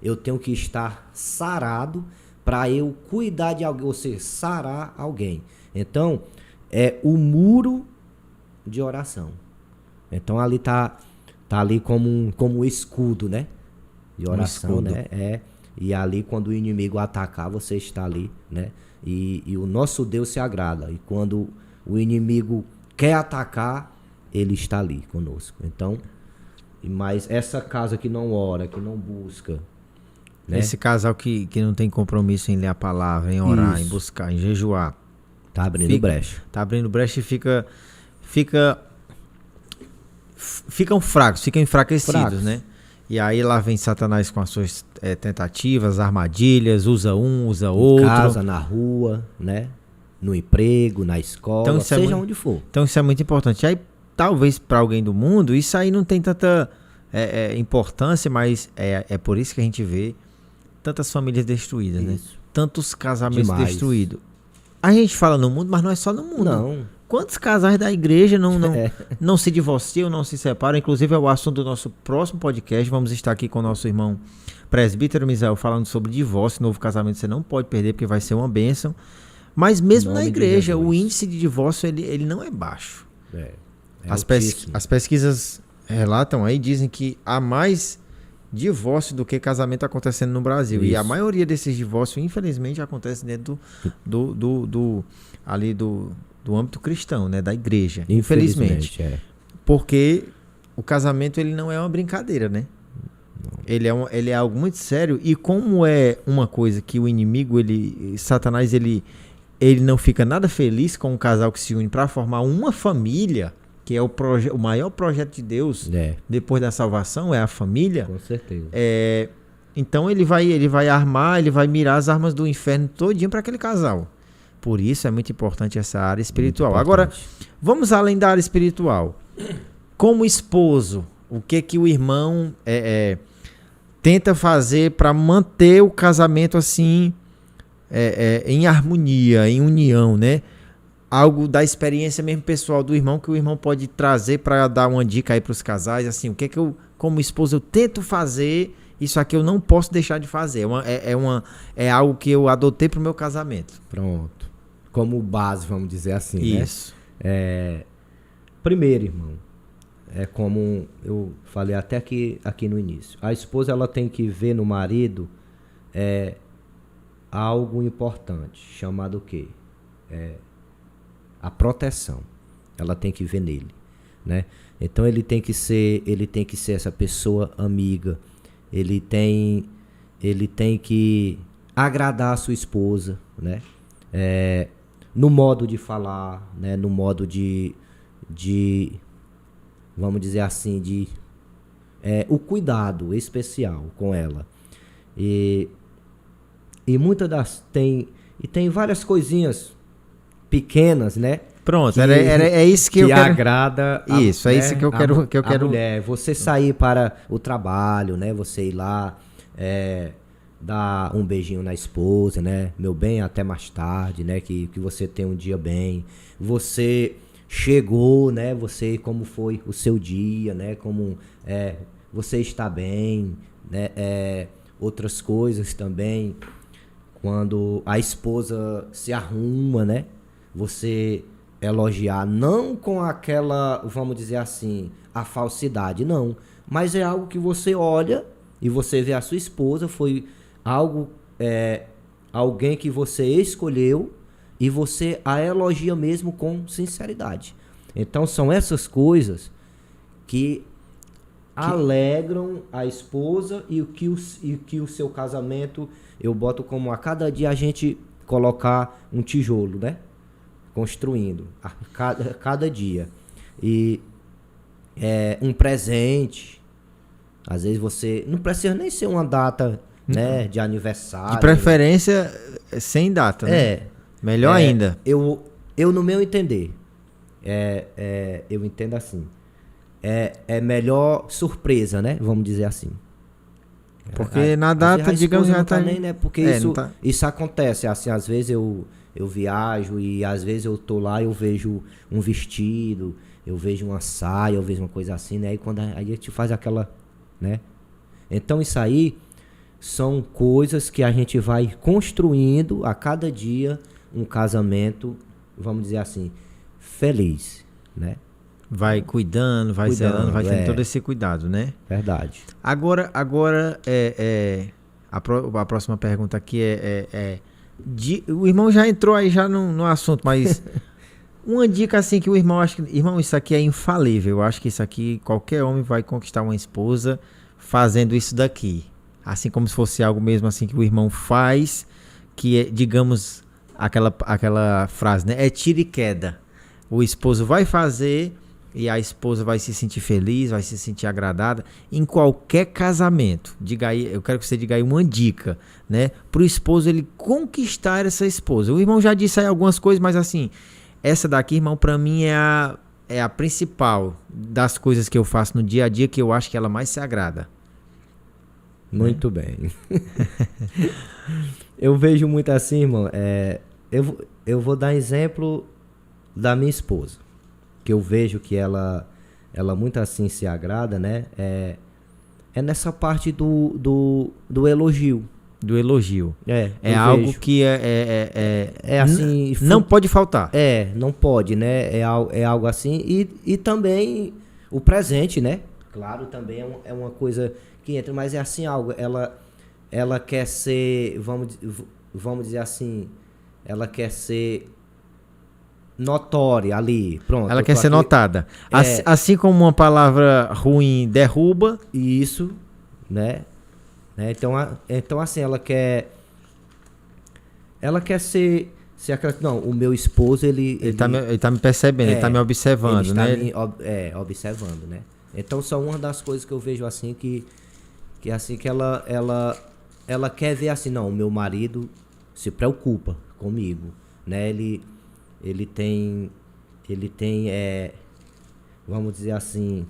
Eu tenho que estar sarado para eu cuidar de alguém, ou seja, sarar alguém. Então, é o muro de oração. Então, ali tá ali como um escudo, né? De oração, né? E ali, quando o inimigo atacar, você está ali, né? E o nosso Deus se agrada. E quando o inimigo quer atacar, ele está ali conosco. Então, mas essa casa que não ora, que não busca, né? Esse casal que não tem compromisso em ler a palavra, em orar, Isso. em buscar, em jejuar. Tá abrindo brecha. Tá abrindo brecha e ficam fracos, ficam enfraquecidos, né? E aí lá vem Satanás com as suas tentativas, armadilhas, usa um, usa outro. Em casa, na rua, né? No emprego, na escola, então, seja onde for. Então isso é muito importante. Aí talvez para alguém do mundo isso aí não tem tanta importância, mas é por isso que a gente vê tantas famílias destruídas, né? Tantos casamentos destruídos. A gente fala no mundo, mas não é só no mundo. Não. Quantos casais da igreja não se divorciam, não se separam? Inclusive é o assunto do nosso próximo podcast. Vamos estar aqui com o nosso irmão presbítero Misael falando sobre divórcio, novo casamento. Você não pode perder porque vai ser uma bênção. Mas mesmo na igreja, o índice de divórcio ele não é baixo. As pesquisas relatam aí, dizem que há mais divórcio do que casamento acontecendo no Brasil. Isso. E a maioria desses divórcios, infelizmente, acontece dentro do âmbito cristão, né? Da igreja. Infelizmente. Porque o casamento ele não é uma brincadeira, né? Ele é algo muito sério. E como é uma coisa que o inimigo, Satanás, ele não fica nada feliz com um casal que se une para formar uma família, que é o maior projeto de Deus depois da salvação, é a família. Com certeza. Então ele vai armar, ele vai mirar as armas do inferno todinho para aquele casal. Por isso é muito importante essa área espiritual. Agora, vamos além da área espiritual. Como esposo, o que o irmão tenta fazer para manter o casamento assim em harmonia, em união, né? Algo da experiência mesmo pessoal do irmão que o irmão pode trazer para dar uma dica aí para os casais, assim, o que eu, como esposo, eu tento fazer, isso aqui eu não posso deixar de fazer. É algo que eu adotei para o meu casamento. Pronto. Como base, vamos dizer assim, isso. Né? Primeiro, irmão, como eu falei até aqui no início, a esposa ela tem que ver no marido algo importante, chamado o quê? A proteção. Ela tem que ver nele, né? Então ele tem que ser essa pessoa amiga. Ele tem que agradar a sua esposa, né? No modo de falar, né? No modo de vamos dizer assim, o cuidado especial com ela. E muitas tem várias coisinhas pequenas, né? Pronto, é isso que eu quero. Agrada. Isso, é isso que eu quero. A mulher, você sair para o trabalho, né? Você ir lá, dar um beijinho na esposa, né? Meu bem, até mais tarde, né? Que você tenha um dia bem. Você chegou, né? Você, como foi o seu dia, né? Como você está bem, né? Outras coisas também, quando a esposa se arruma, né? Você elogiar, não com aquela, vamos dizer assim, a falsidade, não. Mas é algo que você olha e você vê a sua esposa, foi algo, alguém que você escolheu e você a elogia mesmo com sinceridade. Então são essas coisas que alegram a esposa e que o seu casamento, eu boto como a cada dia a gente colocar um tijolo, né? Construindo a cada dia. E um presente. Às vezes você não precisa nem ser uma data, né, de aniversário. De preferência sem data, né? Melhor ainda. Eu, no meu entender, eu entendo assim. É melhor surpresa, né? Vamos dizer assim. Porque na data, digamos, já tá... Nem, né? Porque isso acontece. Assim, às vezes eu viajo e às vezes eu tô lá e eu vejo um vestido, eu vejo uma saia, eu vejo uma coisa assim, né? E quando a gente faz aquela, né? Então isso aí são coisas que a gente vai construindo a cada dia um casamento, vamos dizer assim, feliz, né? Vai cuidando, vai zelando, vai tendo todo esse cuidado, né? Verdade. Agora a próxima pergunta aqui o irmão já entrou aí já no assunto, mas uma dica assim que o irmão acha que, irmão, isso aqui é infalível. Eu acho que isso aqui, qualquer homem vai conquistar uma esposa fazendo isso daqui. Assim como se fosse algo mesmo assim que o irmão faz, que é, digamos, aquela frase, né? É tiro e queda. O esposo vai fazer e a esposa vai se sentir feliz, vai se sentir agradada em qualquer casamento. Diga aí, eu quero que você diga aí uma dica, né? Para o esposo ele conquistar essa esposa. O irmão já disse aí algumas coisas, mas assim, essa daqui, irmão, para mim é a principal das coisas que eu faço no dia a dia, que eu acho que ela mais se agrada. Muito bem. Eu vejo muito assim, irmão. Eu vou dar exemplo da minha esposa, que eu vejo que ela muito assim se agrada, né? É nessa parte do elogio. Do elogio. É algo vejo. Que é assim. Não pode faltar. Não pode, né? É algo assim. E também o presente, né? Claro, também é uma coisa que entra, mas é assim algo. Ela quer ser, vamos dizer assim, ela quer ser notória ali, pronto. Ela quer ser notada. Assim como uma palavra ruim derruba. Isso, né? Então assim, ela quer ser aquela, não, o meu esposo, ele tá me percebendo, ele tá me observando, né? Observando, né? Então são uma das coisas que eu vejo assim que assim que ela quer ver assim, não, o meu marido se preocupa comigo, né? Ele tem vamos dizer assim,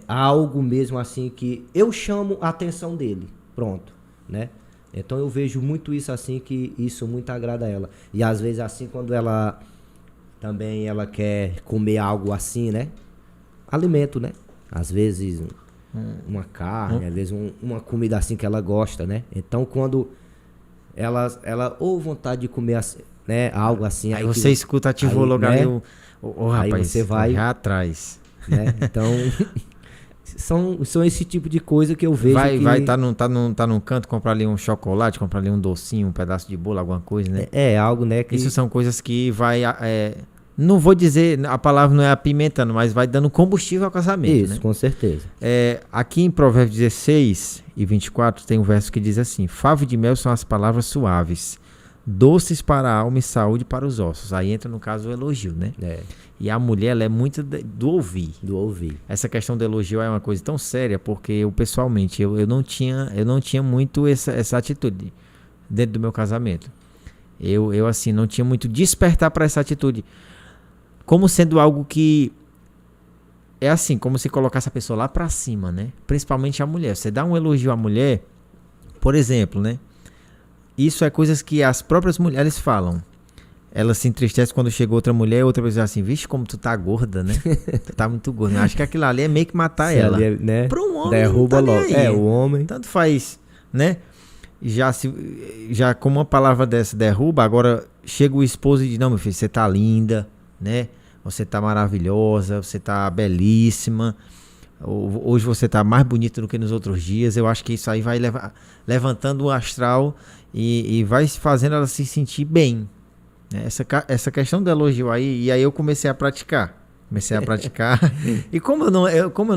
algo mesmo assim que eu chamo a atenção dele, pronto, né? Então eu vejo muito isso assim, que isso muito agrada a ela. E às vezes assim, quando ela quer comer algo assim, né? Alimento, né? Às vezes uma carne, às vezes uma comida assim que ela gosta, né? Então quando ela ou vontade de comer assim, né, algo assim, aí você escuta, ativou logo, né? Ali rapaz, aí você vai atrás, né? Então são esse tipo de coisa que eu vejo tá num canto, comprar ali um chocolate, comprar ali um docinho, um pedaço de bolo, alguma coisa, né? Algo, né, que... Isso são coisas que vai não vou dizer, a palavra não é apimentando, mas vai dando combustível ao casamento. Isso, né? Com certeza. Aqui em Provérbios 16 e 24 tem um verso que diz assim: favo de mel são as palavras suaves, doces para a alma e saúde para os ossos. Aí entra no caso o elogio, né? E a mulher, ela é muito do ouvir. Do ouvir. Essa questão do elogio é uma coisa tão séria, porque eu pessoalmente, eu não tinha muito essa atitude dentro do meu casamento. Eu assim, não tinha muito despertar para essa atitude, como sendo algo que é assim, como se colocasse a pessoa lá pra cima, né? Principalmente a mulher. Você dá um elogio à mulher, por exemplo, né? Isso é coisas que as próprias mulheres falam. Ela se entristece quando chega outra mulher e outra pessoa diz assim: vixe, como tu tá gorda, né? Tu tá muito gorda. Eu acho que aquilo ali é meio que matar ela. Né? Pra um homem, derruba não tá logo. O homem. Tanto faz, né? Já como uma palavra dessa derruba, agora chega o esposo e diz: não, meu filho, você tá linda, né? Você tá maravilhosa, você tá belíssima. Hoje você tá mais bonita do que nos outros dias. Eu acho que isso aí vai levantando o astral e vai fazendo ela se sentir bem. Essa questão do elogio aí, e aí eu comecei a praticar. E como eu não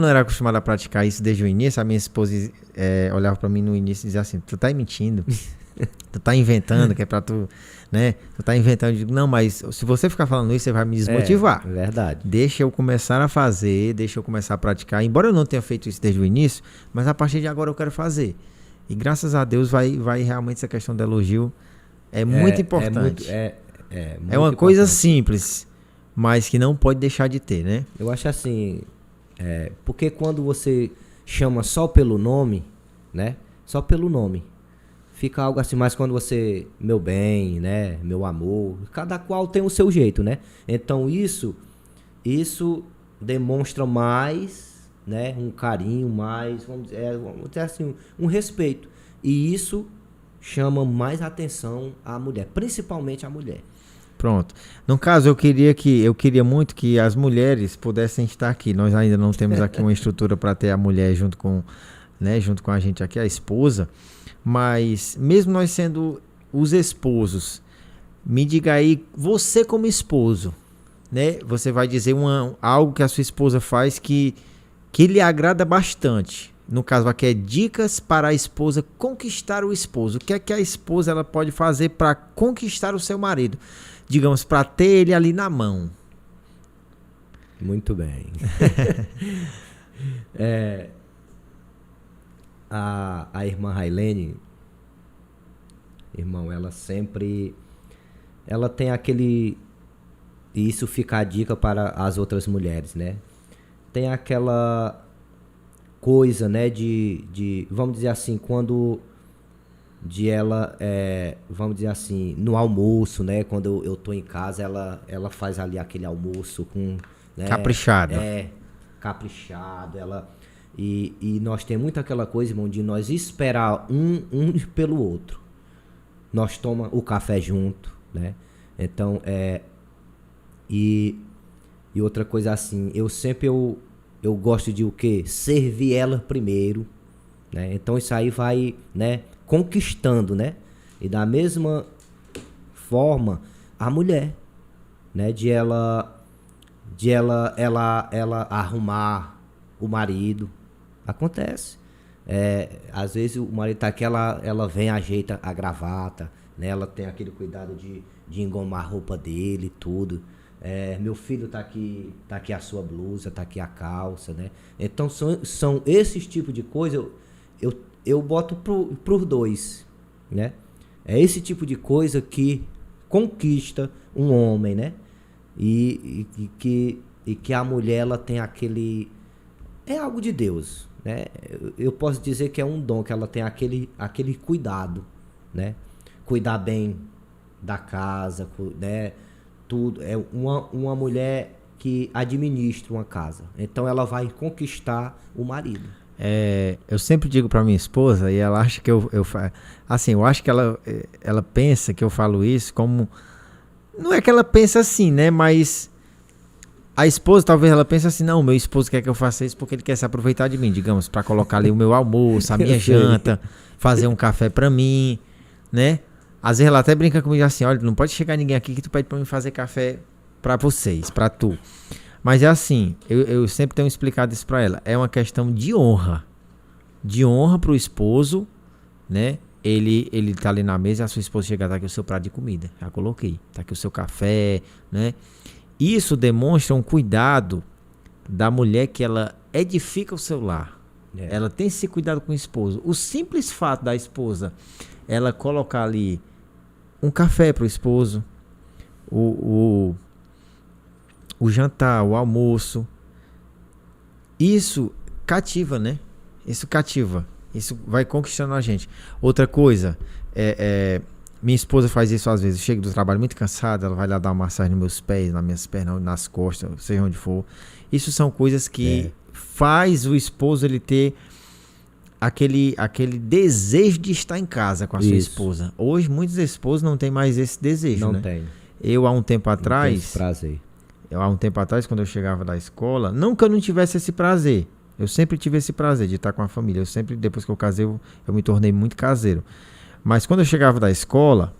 era acostumado a praticar isso desde o início, a minha esposa olhava pra mim no início e dizia assim: tu tá mentindo, tu tá inventando, que é pra tu, né? Tu tá inventando. Eu digo: não, mas se você ficar falando isso, você vai me desmotivar. Verdade. Deixa eu começar a fazer, deixa eu começar a praticar. Embora eu não tenha feito isso desde o início, mas a partir de agora eu quero fazer. E graças a Deus vai realmente essa questão do elogio É muito importante. É É uma muito coisa importante. simples, mas que não pode deixar de ter, né? Eu acho assim, porque quando você chama só pelo nome, né? Só pelo nome, fica algo assim, mas quando você, meu bem, né? Meu amor, cada qual tem o seu jeito, né? Então isso demonstra mais, né? Um carinho, mais, vamos dizer assim, um respeito. E isso chama mais atenção à mulher, principalmente à mulher. Pronto. No caso, eu queria muito que as mulheres pudessem estar aqui. Nós ainda não temos aqui uma estrutura para ter a mulher junto com, né, junto com a gente aqui, a esposa. Mas mesmo nós sendo os esposos, me diga aí, você como esposo, né? Você vai dizer algo que a sua esposa faz que lhe agrada bastante. No caso aqui é dicas para a esposa conquistar o esposo. O que é que a esposa ela pode fazer para conquistar o seu marido? Digamos, para ter ele ali na mão. Muito bem. A irmã Railene, irmão, ela tem aquele, e isso fica a dica para as outras mulheres, né? Tem aquela coisa, né, vamos dizer assim, vamos dizer assim, no almoço, né, quando eu tô em casa, ela faz ali aquele almoço com, né, Caprichado. Caprichado, e nós temos muito aquela coisa, irmão, de nós esperar um pelo outro. Nós toma o café junto, né? Então, e outra coisa assim, eu gosto de o quê? Servir ela primeiro, né? Então isso aí vai, né, conquistando, né? E da mesma forma a mulher, né, de ela arrumar o marido. Acontece. Às vezes o marido tá aqui, ela vem, ajeita a gravata, né? Ela tem aquele cuidado de engomar a roupa dele, tudo. Meu filho tá aqui a sua blusa, tá aqui a calça, né? Então são esses tipos de coisa eu boto pros dois, né? É esse tipo de coisa que conquista um homem, né? E que a mulher ela tem aquele, é algo de Deus, né? Eu posso dizer que é um dom, que ela tem aquele cuidado, né? Cuidar bem da casa, né? Tudo. É uma mulher que administra uma casa. Então ela vai conquistar o marido. Eu sempre digo para minha esposa, e ela acha que eu assim, eu acho que ela pensa que eu falo isso como, não é que ela pensa assim, né? Mas a esposa, talvez ela pense assim, não, meu esposo quer que eu faça isso porque ele quer se aproveitar de mim, digamos, para colocar ali o meu almoço, a minha janta, fazer um café para mim, né? Às vezes ela até brinca comigo assim, olha, não pode chegar ninguém aqui que tu pede para mim fazer café para vocês, para tu. Mas é assim, eu sempre tenho explicado isso para ela, é uma questão de honra pro esposo, né? Ele tá ali na mesa, a sua esposa chega, tá aqui o seu prato de comida, já coloquei, tá aqui o seu café, né? Isso demonstra um cuidado da mulher, que ela edifica o seu lar. Ela tem esse cuidado com o esposo. O simples fato da esposa, ela colocar ali um café pro esposo, o jantar, o almoço, isso cativa, né? Isso cativa. Isso vai conquistando a gente. Outra coisa, minha esposa faz isso às vezes. Eu chego do trabalho muito cansada, ela vai lá dar uma massagem nos meus pés, nas minhas pernas, nas costas, seja onde for. Isso são coisas que faz o esposo ele ter aquele desejo de estar em casa com a sua esposa. Hoje muitos esposos não têm mais esse desejo, né? Não tem. Eu há um tempo atrás, prazer. Quando eu chegava da escola, não que eu não tivesse esse prazer. Eu sempre tive esse prazer de estar com a família. Eu sempre, depois que eu casei, eu me tornei muito caseiro. Mas quando eu chegava da escola,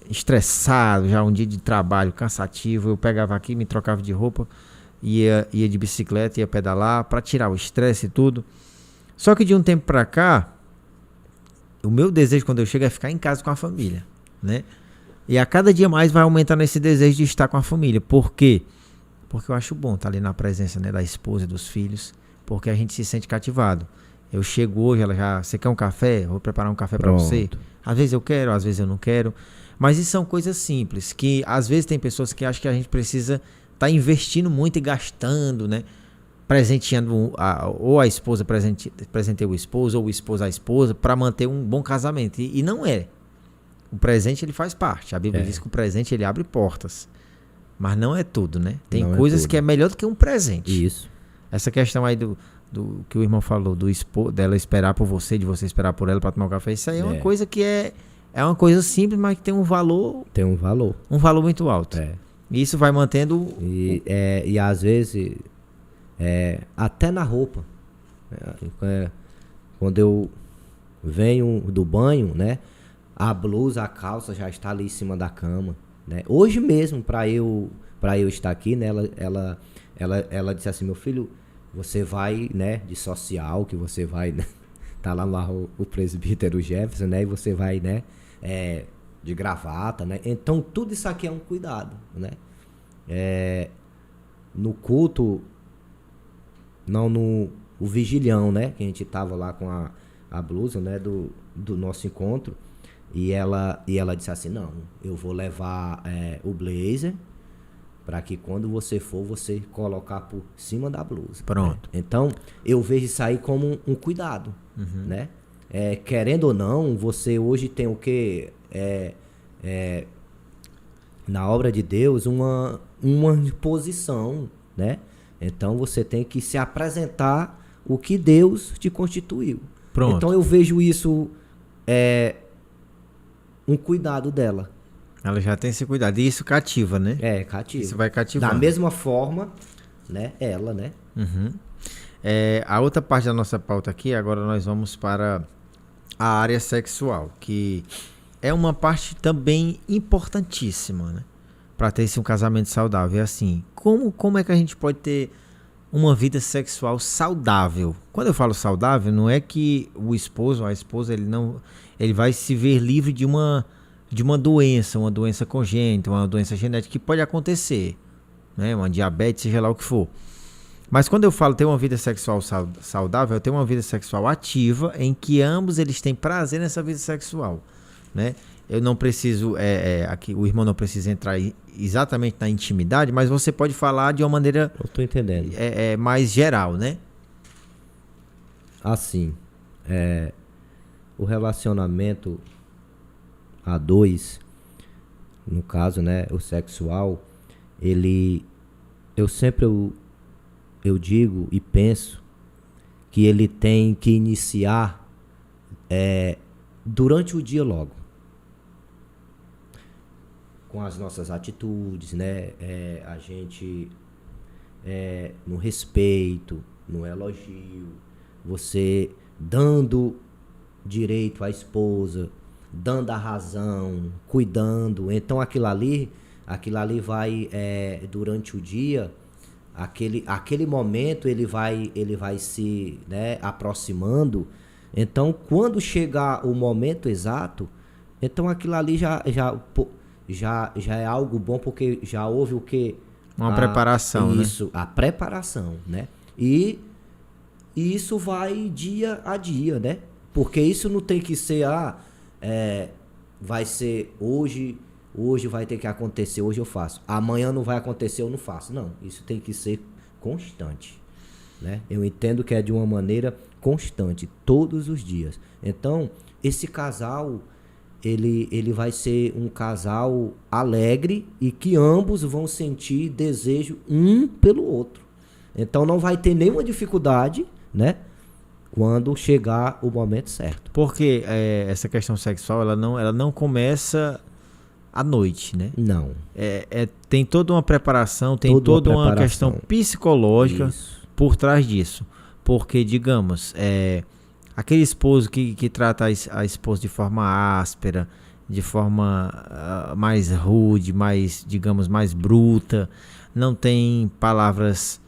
estressado, já um dia de trabalho cansativo, eu pegava aqui, me trocava de roupa, ia de bicicleta, ia pedalar para tirar o estresse e tudo. Só que de um tempo para cá, o meu desejo quando eu chego é ficar em casa com a família, né? E a cada dia mais vai aumentando esse desejo de estar com a família. Por quê? Porque eu acho bom estar ali na presença, né, da esposa e dos filhos, porque a gente se sente cativado. Eu chego hoje, você quer um café? Eu vou preparar um café para você. Às vezes eu quero, às vezes eu não quero. Mas isso são coisas simples, que às vezes tem pessoas que acham que a gente precisa estar investindo muito e gastando, né? Presenteando ou a esposa presenteia o esposo, ou o esposo a esposa, para manter um bom casamento. E não é. O presente ele faz parte. A Bíblia diz que o presente ele abre portas. Mas não é tudo, né? Tem Não é coisas tudo. que é melhor do que um presente. Isso. Essa questão aí do que o irmão falou, dela esperar por você, de você esperar por ela para tomar um café, isso aí é uma coisa que é uma coisa simples, mas que tem um valor muito alto. E isso vai mantendo... E às vezes, até na roupa. Quando eu venho do banho, né? A blusa, a calça já está ali em cima da cama, né? Hoje mesmo, para eu estar aqui, né? Ela disse assim, meu filho, você vai, né? De social, que você vai, né? Tá lá o presbítero Jefferson, né? E você vai, né? De gravata, né? Então tudo isso aqui é um cuidado, né? No culto, o vigilhão, né? Que a gente tava lá com a blusa, né? Do nosso encontro. E ela disse assim, não, eu vou levar o blazer para que quando você for, você colocar por cima da blusa. Pronto. Né? Então, eu vejo isso aí como um cuidado, né? Querendo ou não, você hoje tem o quê? Na obra de Deus, uma posição, né? Então, você tem que se apresentar o que Deus te constituiu. Pronto. Então, eu vejo isso... um cuidado dela. Ela já tem esse cuidado. E isso cativa, né? Cativa. Isso vai cativar. Da mesma forma, né? Ela, né? A outra parte da nossa pauta aqui, agora nós vamos para a área sexual, que é uma parte também importantíssima, né? Para ter um casamento saudável. É assim, como é que a gente pode ter uma vida sexual saudável? Quando eu falo saudável, não é que o esposo ou a esposa, ele vai se ver livre de uma doença congênita, uma doença genética que pode acontecer, né? Uma diabetes, seja lá o que for. Mas quando eu falo ter uma vida sexual saudável, eu tenho uma vida sexual ativa em que ambos eles têm prazer nessa vida sexual, né? Eu não preciso, aqui o irmão não precisa entrar exatamente na intimidade, mas você pode falar de uma maneira... Eu tô entendendo. Mais geral, né? Assim, o relacionamento a dois, no caso, né, o sexual, eu digo e penso que ele tem que iniciar durante o dia logo. Com as nossas atitudes, né? A gente no respeito, no elogio, você dando direito à esposa, dando a razão, cuidando. Então aquilo ali vai durante o dia, aquele momento ele vai se, né, aproximando. Então quando chegar o momento exato, então aquilo ali já é algo bom, porque já houve o que? Uma preparação, isso, né? A preparação, né? E isso vai dia a dia, né? Porque isso não tem que ser, vai ser hoje vai ter que acontecer, hoje eu faço. Amanhã não vai acontecer, eu não faço. Não, isso tem que ser constante, né? Eu entendo que é de uma maneira constante, todos os dias. Então, esse casal... Ele vai ser um casal alegre e que ambos vão sentir desejo um pelo outro. Então não vai ter nenhuma dificuldade, né? Quando chegar o momento certo. Porque essa questão sexual, ela não começa à noite, né? Não. Tem toda uma preparação, tem toda uma questão psicológica por trás disso. Porque, digamos... aquele esposo que trata a esposa de forma áspera, de forma mais rude, mais, digamos, mais bruta, não tem palavras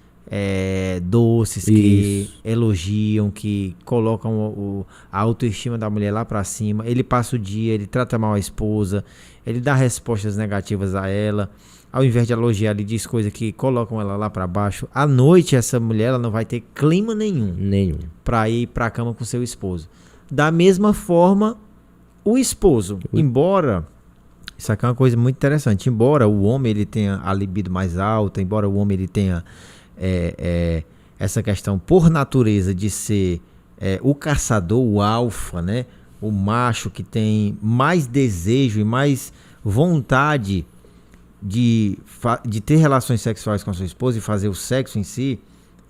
doces que elogiam, que colocam a autoestima da mulher lá pra cima. Ele passa o dia, ele trata mal a esposa, ele dá respostas negativas a ela. Ao invés de elogiar, ele diz coisas que colocam ela lá pra baixo. À noite, essa mulher ela não vai ter clima nenhum pra ir pra cama com seu esposo. Da mesma forma, o esposo, embora Isso aqui é uma coisa muito interessante. Embora o homem ele tenha a libido mais alta, embora o homem ele tenha essa questão por natureza de ser o caçador, o alfa, né? O macho que tem mais desejo e mais vontade de ter relações sexuais com a sua esposa e fazer o sexo em si,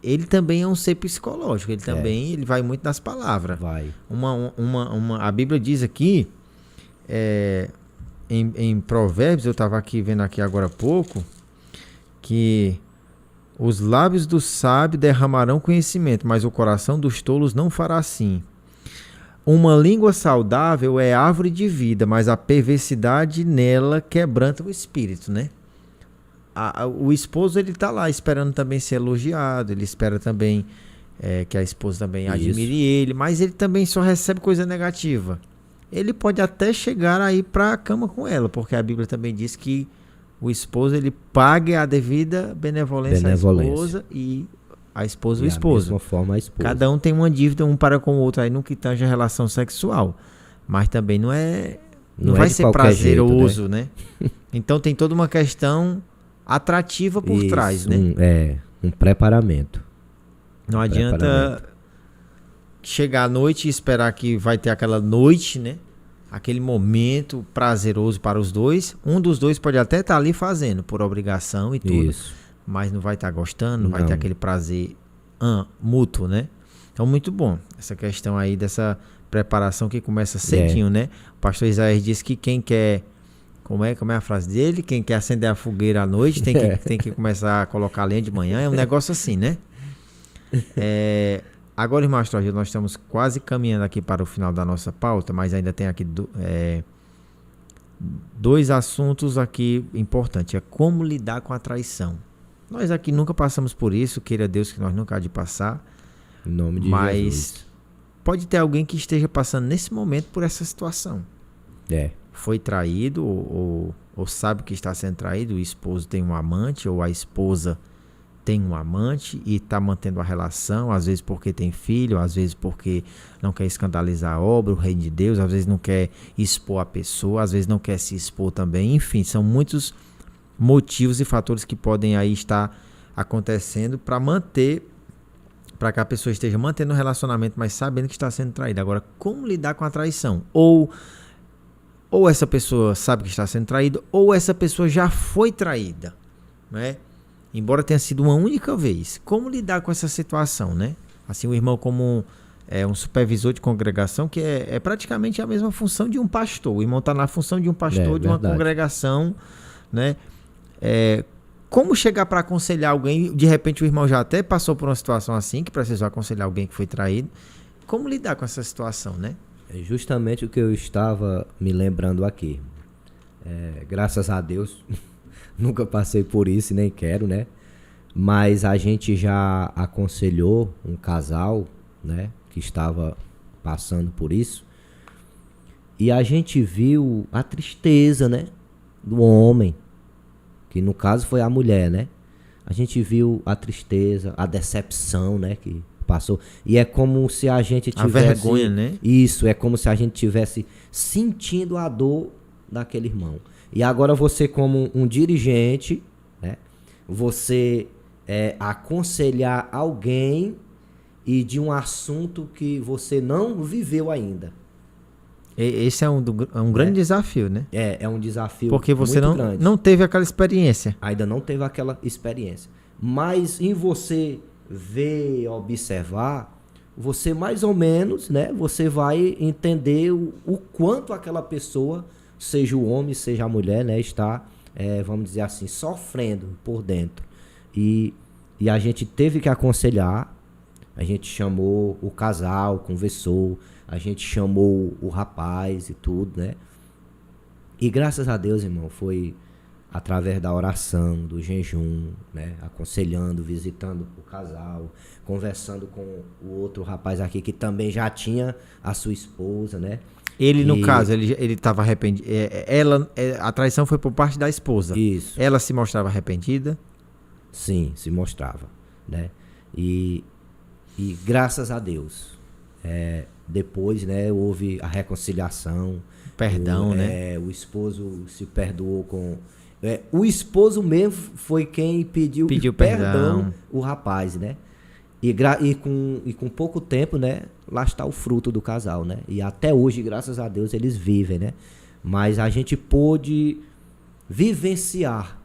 ele também é um ser psicológico. Ele também ele vai muito nas palavras. Vai. A Bíblia diz aqui, em Provérbios, eu estava aqui vendo aqui agora há pouco, que os lábios do sábio derramarão conhecimento, mas o coração dos tolos não fará assim. Uma língua saudável é árvore de vida, mas a perversidade nela quebranta o espírito, né? O esposo, ele tá lá esperando também ser elogiado, ele espera também que a esposa também admire ele, mas ele também só recebe coisa negativa. Ele pode até chegar aí para a cama com ela, porque a Bíblia também diz que o esposo ele pague a devida benevolência à esposa e a esposa o esposo. Da mesma forma a esposa. Cada um tem uma dívida um para com o outro aí no que tange a relação sexual, mas também não vai ser prazeroso, jeito, né? Então tem toda uma questão atrativa por trás, né? Um preparamento. Não adianta chegar à noite e esperar que vai ter aquela noite, né? Aquele momento prazeroso para os dois. Um dos dois pode até estar ali fazendo por obrigação e tudo. Isso. Mas não vai estar gostando, não vai ter aquele prazer mútuo, né? Então, muito bom. Essa questão aí dessa preparação que começa cedinho, né? O pastor Isaías disse que quem quer... Como é a frase dele? Quem quer acender a fogueira à noite tem que começar a colocar a lenha de manhã. É um negócio assim, né? Agora, irmão Astrógio, nós estamos quase caminhando aqui para o final da nossa pauta, mas ainda tem aqui dois assuntos aqui importantes. É como lidar com a traição. Nós aqui nunca passamos por isso, queira Deus que nós nunca há de passar. Em nome de mas Jesus. Pode ter alguém que esteja passando nesse momento por essa situação. Foi traído ou sabe que está sendo traído, o esposo tem um amante ou a esposa tem um amante e está mantendo a relação, às vezes porque tem filho, às vezes porque não quer escandalizar a obra, o reino de Deus, às vezes não quer expor a pessoa, às vezes não quer se expor também, enfim, são muitos motivos e fatores que podem aí estar acontecendo para que a pessoa esteja mantendo o relacionamento, mas sabendo que está sendo traída. Agora, como lidar com a traição? Ou essa pessoa sabe que está sendo traída, ou essa pessoa já foi traída, né? Embora tenha sido uma única vez. Como lidar com essa situação, né? Assim, o irmão como um supervisor de congregação, que é praticamente a mesma função de um pastor. O irmão está na função de um pastor de uma congregação, né? Como chegar para aconselhar alguém? De repente o irmão já até passou por uma situação assim, que precisou aconselhar alguém que foi traído. Como lidar com essa situação, né? É justamente o que eu estava me lembrando aqui. Graças a Deus, nunca passei por isso e nem quero, né? Mas a gente já aconselhou um casal, né? Que estava passando por isso. E a gente viu a tristeza, né? Do homem. Que no caso foi a mulher, né? A gente viu a tristeza, a decepção, né? Que passou. E é como se a gente tivesse... A vergonha, né? Isso, é como se a gente tivesse sentindo a dor daquele irmão. E agora você como um dirigente, né? Você aconselhar alguém e de um assunto que você não viveu ainda. Esse é um grande desafio, né? É um desafio porque você muito grande. Não teve aquela experiência. Ainda não teve aquela experiência. Mas em você ver, observar, você mais ou menos, né? Você vai entender o quanto aquela pessoa, seja o homem, seja a mulher, né? Está, vamos dizer assim, sofrendo por dentro. E a gente teve que aconselhar. A gente chamou o casal, conversou. A gente chamou o rapaz e tudo, né? E graças a Deus, irmão, foi através da oração, do jejum, né? Aconselhando, visitando o casal, conversando com o outro rapaz aqui que também já tinha a sua esposa, né? Ele, no caso, ele estava arrependido. A traição foi por parte da esposa. Isso. Ela se mostrava arrependida? Sim, se mostrava, né? E graças a Deus, Depois, né, houve a reconciliação. Perdão, né? O esposo se perdoou com... o esposo mesmo foi quem pediu perdão o rapaz, né? E com pouco tempo, né, lá está o fruto do casal, né? E até hoje, graças a Deus, eles vivem, né? Mas a gente pôde vivenciar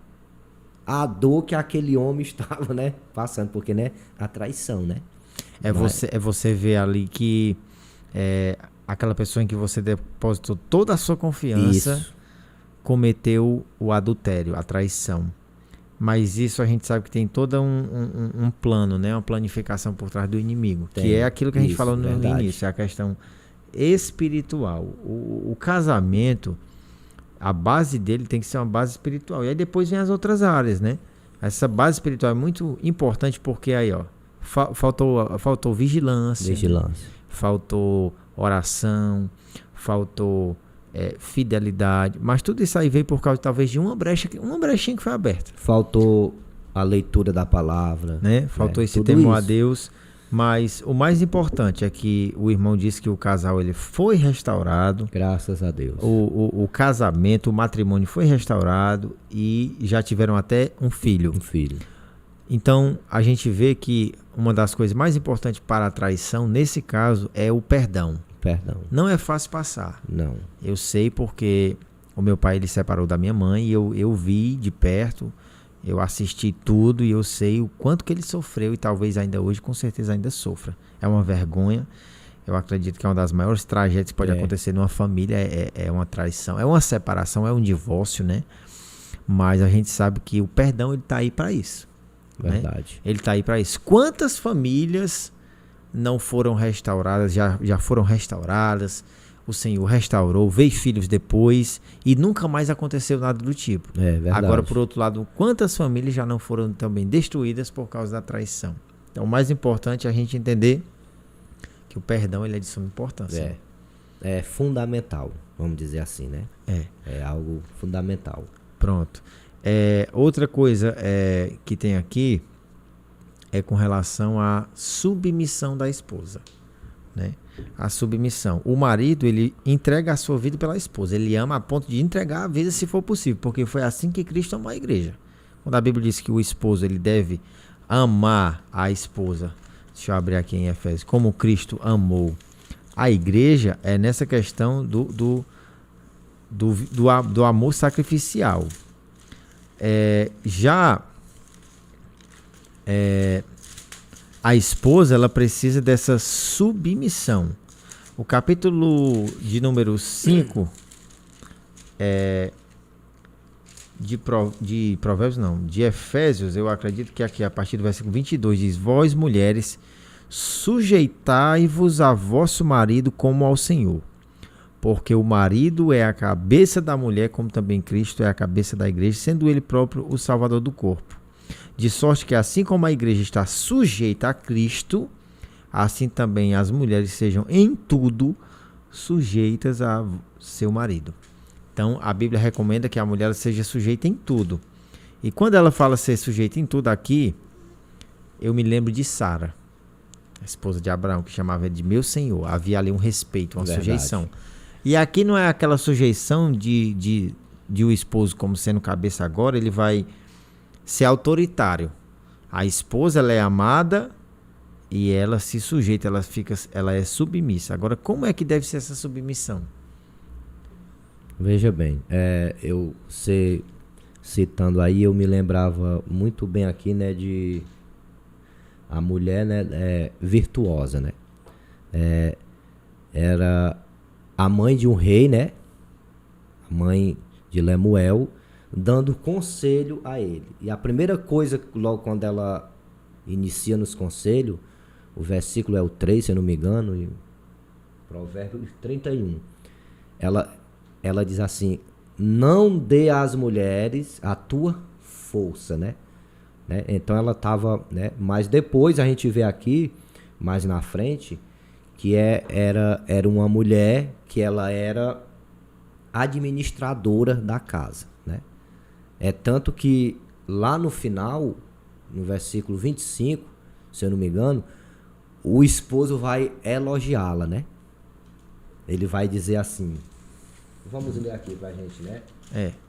a dor que aquele homem estava, né, passando, porque, né, a traição, né? Você ver ali que aquela pessoa em que você depositou toda a sua confiança cometeu o adultério, a traição. Mas isso a gente sabe que tem todo um plano, né? Uma planificação por trás do inimigo. Que é aquilo que a gente falou no início, é a questão espiritual. O casamento, a base dele tem que ser uma base espiritual. E aí depois vem as outras áreas, né? Essa base espiritual é muito importante porque aí, ó, faltou vigilância. Faltou oração, faltou fidelidade, mas tudo isso aí veio por causa talvez de uma brechinha que foi aberta. Faltou a leitura da palavra, né? Faltou esse temor a Deus, mas o mais importante é que o irmão disse que o casal ele foi restaurado. Graças a Deus. O casamento, o matrimônio foi restaurado e já tiveram até um filho. Então, a gente vê que uma das coisas mais importantes para a traição, nesse caso, é o perdão. Não é fácil passar. Não. Eu sei porque o meu pai ele separou da minha mãe e eu vi de perto, eu assisti tudo e eu sei o quanto que ele sofreu e talvez ainda hoje, com certeza, ainda sofra. É uma vergonha. Eu acredito que é uma das maiores tragédias que pode acontecer numa família, é uma traição, é uma separação, é um divórcio, né? Mas a gente sabe que o perdão ele tá aí para isso. Verdade. Né? Ele tá aí para isso. Quantas famílias não foram restauradas, já foram restauradas, o Senhor restaurou, veio filhos depois e nunca mais aconteceu nada do tipo. Agora, por outro lado, quantas famílias já não foram também destruídas por causa da traição? Então, o mais importante é a gente entender que o perdão ele é de suma importância. É fundamental, vamos dizer assim, né? É algo fundamental. Pronto. Outra coisa que tem aqui é com relação à submissão da esposa, né? A submissão. O marido, ele entrega a sua vida pela esposa. Ele ama a ponto de entregar a vida se for possível, porque foi assim que Cristo amou a igreja. Quando a Bíblia diz que o esposo ele deve amar a esposa, deixa eu abrir aqui em Efésios, como Cristo amou a igreja, é nessa questão do amor sacrificial. A esposa ela precisa dessa submissão. O capítulo de número 5 de Provérbios não, de Efésios, eu acredito que aqui a partir do versículo 22 diz: vós mulheres, sujeitai-vos a vosso marido como ao Senhor, porque o marido é a cabeça da mulher, como também Cristo é a cabeça da igreja, sendo ele próprio o salvador do corpo. De sorte que assim como a igreja está sujeita a Cristo, assim também as mulheres sejam em tudo sujeitas a seu marido. Então a Bíblia recomenda que a mulher seja sujeita em tudo. E quando ela fala ser sujeita em tudo aqui, eu me lembro de Sara, a esposa de Abraão, que chamava de meu senhor. Havia ali um respeito, uma sujeição. E aqui não é aquela sujeição de o esposo como sendo cabeça agora, ele vai ser autoritário. A esposa ela é amada e ela se sujeita, ela é submissa. Agora, como é que deve ser essa submissão? Veja bem, citando aí, eu me lembrava muito bem aqui, né, de a mulher, né, virtuosa, né? Era a mãe de um rei, né? A mãe de Lemuel, dando conselho a ele. E a primeira coisa, logo quando ela inicia nos conselhos, o versículo é o 3, se eu não me engano, e Provérbios 31. Ela diz assim: não dê às mulheres a tua força, né? Então ela estava, né? Mas depois a gente vê aqui, mais na frente, que era uma mulher que ela era administradora da casa, né? Tanto que lá no final, no versículo 25, se eu não me engano, o esposo vai elogiá-la, né? Ele vai dizer assim, vamos ler aqui pra gente, né?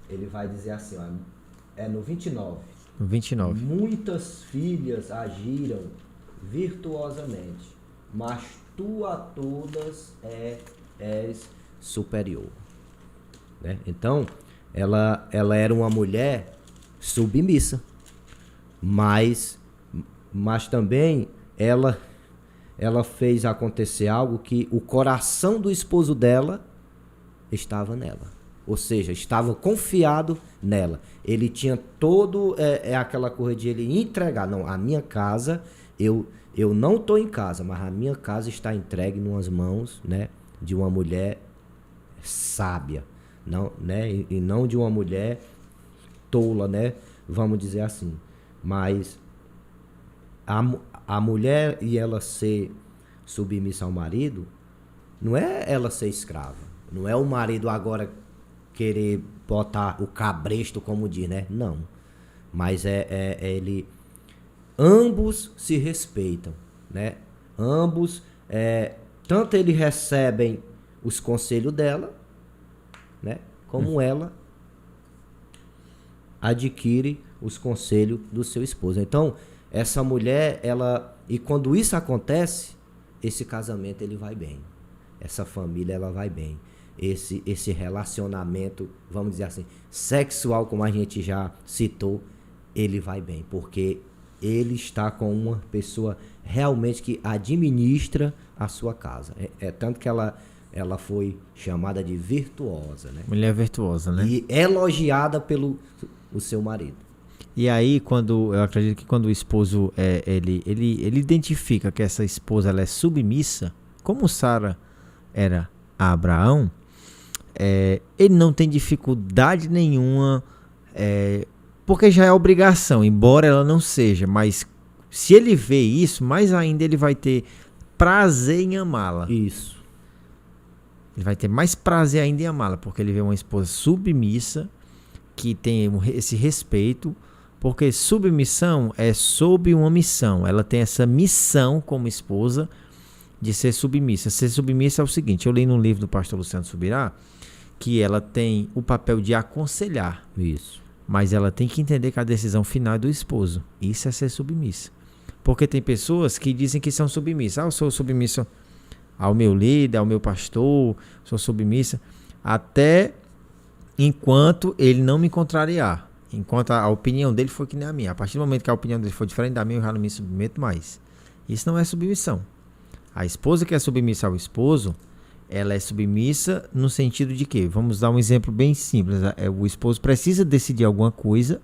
Ele vai dizer assim, ó, no 29. No 29. Muitas filhas agiram virtuosamente, mas tu a todas és superior. Né? Então, ela era uma mulher submissa, mas também ela fez acontecer algo que o coração do esposo dela estava nela. Ou seja, estava confiado nela. Ele tinha todo aquela coisa de ele entregar. Não, a minha casa, eu não estou em casa, mas a minha casa está entregue nas mãos, né, de uma mulher sábia, não, né, e não de uma mulher tola, né, vamos dizer assim. Mas a mulher e ela ser submissa ao marido, não é ela ser escrava. Não é o marido agora querer botar o cabresto, como diz, né? Não. Mas ele... Ambos se respeitam, né? Ambos... tanto eles recebem os conselhos dela, né? Como ela adquire os conselhos do seu esposo. Então, essa mulher, ela... E quando isso acontece, esse casamento, ele vai bem. Essa família, ela vai bem. Esse relacionamento, vamos dizer assim, sexual, como a gente já citou, ele vai bem, porque ele está com uma pessoa realmente que administra a sua casa. Tanto que ela foi chamada de virtuosa, né? Mulher virtuosa, né? E elogiada pelo o seu marido. E aí, eu acredito que quando o esposo ele identifica que essa esposa ela é submissa, como Sara era a Abraão, ele não tem dificuldade nenhuma, porque já é obrigação, embora ela não seja, mas se ele vê isso, mais ainda ele vai ter prazer em amá-la. Isso. Ele vai ter mais prazer ainda em amá-la, porque ele vê uma esposa submissa, que tem esse respeito, porque submissão é sob uma missão, ela tem essa missão como esposa de ser submissa. Ser submissa é o seguinte, eu li num livro do pastor Luciano Subirá, que ela tem o papel de aconselhar. Isso. Mas ela tem que entender que a decisão final é do esposo. Isso é ser submissa. Porque tem pessoas que dizem que são submissas. Eu sou submissa ao meu líder, ao meu pastor, sou submissa, até enquanto ele não me contrariar. Enquanto a opinião dele foi que nem a minha. A partir do momento que a opinião dele for diferente da minha, eu já não me submeto mais. Isso não é submissão. A esposa que é submissa ao esposo, ela é submissa no sentido de que, vamos dar um exemplo bem simples, o esposo precisa decidir alguma coisa,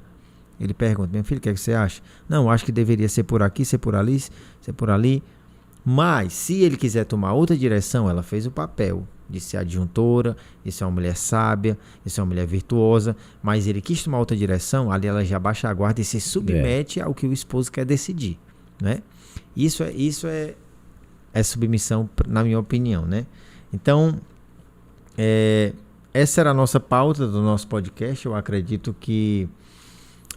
ele pergunta, minha filha, o que é que você acha? Não, acho que deveria ser por aqui, ser por ali, ser por ali, mas se ele quiser tomar outra direção, ela fez o papel de ser adjuntora, de ser uma mulher sábia, de ser uma mulher virtuosa, mas ele quis tomar outra direção, ali ela já baixa a guarda e se submete ao que o esposo quer decidir, né? Isso é submissão, na minha opinião, né? Então, essa era a nossa pauta do nosso podcast. Eu acredito que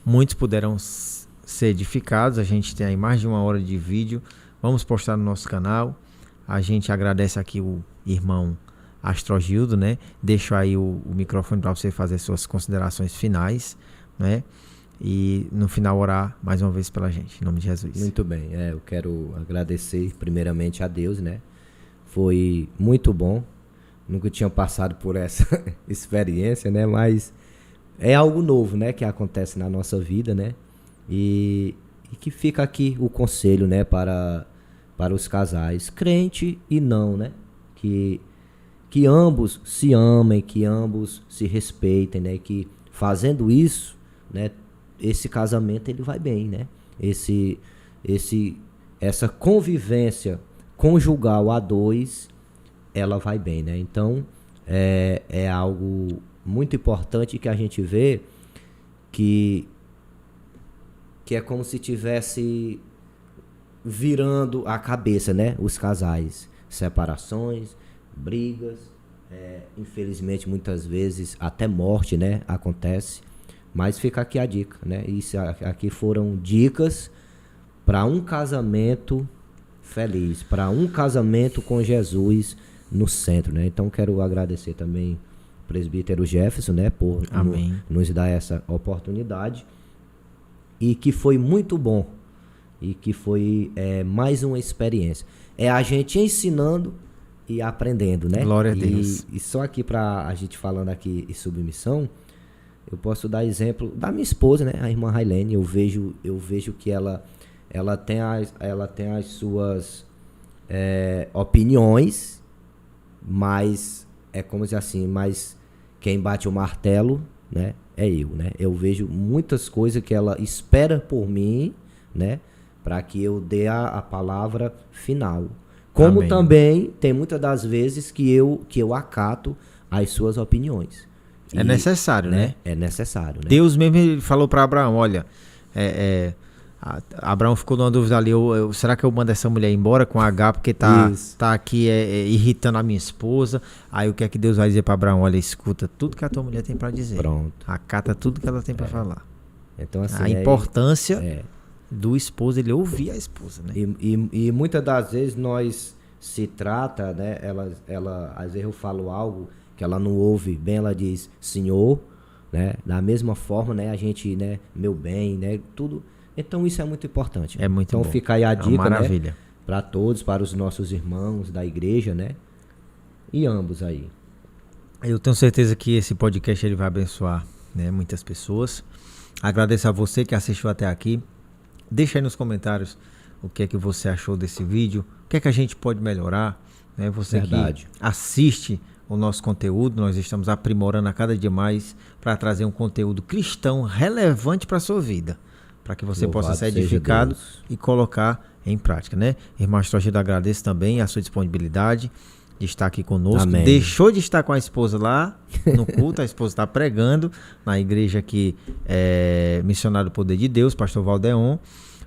muitos puderam ser edificados. A gente tem aí mais de 1 hora de vídeo. Vamos postar no nosso canal. A gente agradece aqui o irmão Astrogildo, né? Deixo aí o microfone para você fazer suas considerações finais, né? E no final orar mais uma vez pela gente, em nome de Jesus. Muito bem, eu quero agradecer primeiramente a Deus, né? Foi muito bom, nunca tinha passado por essa experiência, né? Mas é algo novo, né? Que acontece na nossa vida, né? E que fica aqui o conselho, né? Para os casais, crente e não, né? Que ambos se amem, que ambos se respeitem, né? Que fazendo isso, né? Esse casamento ele vai bem, né? Essa convivência conjugal a dois, ela vai bem, né? Então, é algo muito importante que a gente vê que é como se tivesse virando a cabeça, né? Os casais, separações, brigas, infelizmente muitas vezes até morte, né? Acontece. Mas fica aqui a dica, né? Isso aqui foram dicas para um casamento feliz para um casamento com Jesus no centro, né? Então quero agradecer também o presbítero Jefferson, né, por nos dar essa oportunidade, e que foi muito bom, e que foi mais uma experiência. É a gente ensinando e aprendendo, né? Glória a Deus. E só aqui para a gente falando aqui em submissão, eu posso dar exemplo da minha esposa, né, a irmã Railene. Eu vejo que ela tem as suas opiniões, mas é como dizer assim, mas quem bate o martelo, né, é eu, né? Eu vejo muitas coisas que ela espera por mim, né, para que eu dê a palavra final. Como Amém. Também tem muitas das vezes que eu acato as suas opiniões. É necessário, né? É necessário, né? Deus mesmo falou para Abraão, olha, Abraão ficou numa dúvida ali, será que eu mando essa mulher embora com H porque tá aqui irritando a minha esposa? Aí o que é que Deus vai dizer para Abraão? Olha, escuta tudo que a tua mulher tem para dizer. Pronto. Acata tudo que ela tem para falar. Então, assim, a importância do esposo, ele ouvir a esposa, né? E muitas das vezes nós se trata, né? Ela às vezes eu falo algo que ela não ouve bem, ela diz, Senhor, né? Da mesma forma, né? A gente, né? Meu bem, né? Tudo. Então isso é muito importante. É muito então bom. Fica aí a dica, maravilha, né? Para todos, para os nossos irmãos da igreja, né? E ambos aí. Eu tenho certeza que esse podcast ele vai abençoar, né, muitas pessoas. Agradeço a você que assistiu até aqui. Deixa aí nos comentários o que é que você achou desse vídeo, o que é que a gente pode melhorar, né? Você Verdade. Que assiste o nosso conteúdo, nós estamos aprimorando a cada dia mais para trazer um conteúdo cristão relevante para a sua vida, para que você possa ser edificado e colocar em prática, né? Irmão Astrogido, agradeço também a sua disponibilidade de estar aqui conosco. Amém. Deixou de estar com a esposa lá no culto, a esposa está pregando na igreja aqui, Missionário do Poder de Deus, pastor Valdeon,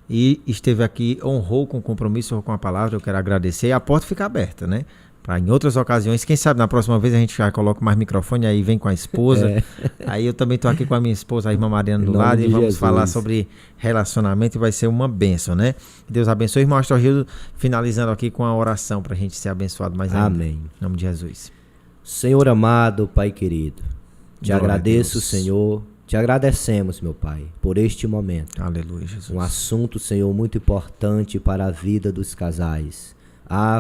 e esteve aqui, honrou com compromisso com a palavra. Eu quero agradecer, e a porta fica aberta, né? Para em outras ocasiões, quem sabe na próxima vez a gente já coloca mais microfone, aí vem com a esposa. Aí eu também estou aqui com a minha esposa, a irmã Mariana, do lado, e vamos falar sobre relacionamento, e vai ser uma bênção, né? Deus abençoe. Irmão Astorgildo, finalizando aqui com a oração para a gente ser abençoado mais ainda. Amém. Em nome de Jesus. Senhor amado, Pai querido, te agradeço, Senhor, te agradecemos, meu Pai, por este momento. Aleluia, Jesus. Um assunto, Senhor, muito importante para a vida dos casais.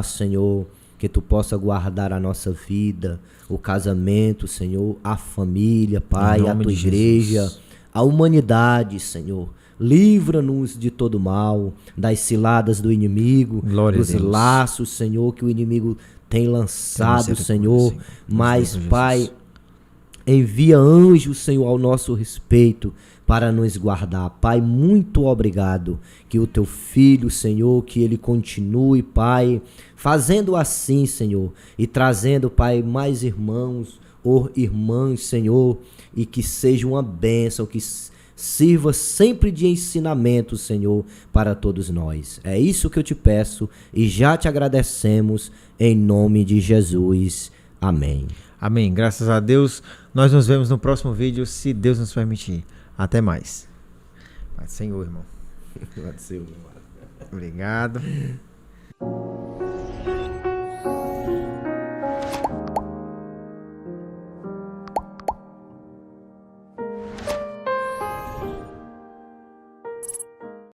Senhor, que tu possa guardar a nossa vida, o casamento, Senhor, a família, Pai, a tua igreja, a humanidade, Senhor. Livra-nos de todo mal, das ciladas do inimigo, dos laços, Senhor, que o inimigo tem lançado, Senhor. Mas, Pai, envia anjos, Senhor, ao nosso respeito para nos guardar. Pai, muito obrigado. Que o teu filho, Senhor, que ele continue, Pai, fazendo assim, Senhor, e trazendo, Pai, mais irmãos ou irmãs, Senhor, e que seja uma bênção, que sirva sempre de ensinamento, Senhor, para todos nós. É isso que eu te peço e já te agradecemos em nome de Jesus. Amém. Amém. Graças a Deus. Nós nos vemos no próximo vídeo, se Deus nos permitir. Até mais. Paz do Senhor, irmão. Paz do Senhor. Obrigado.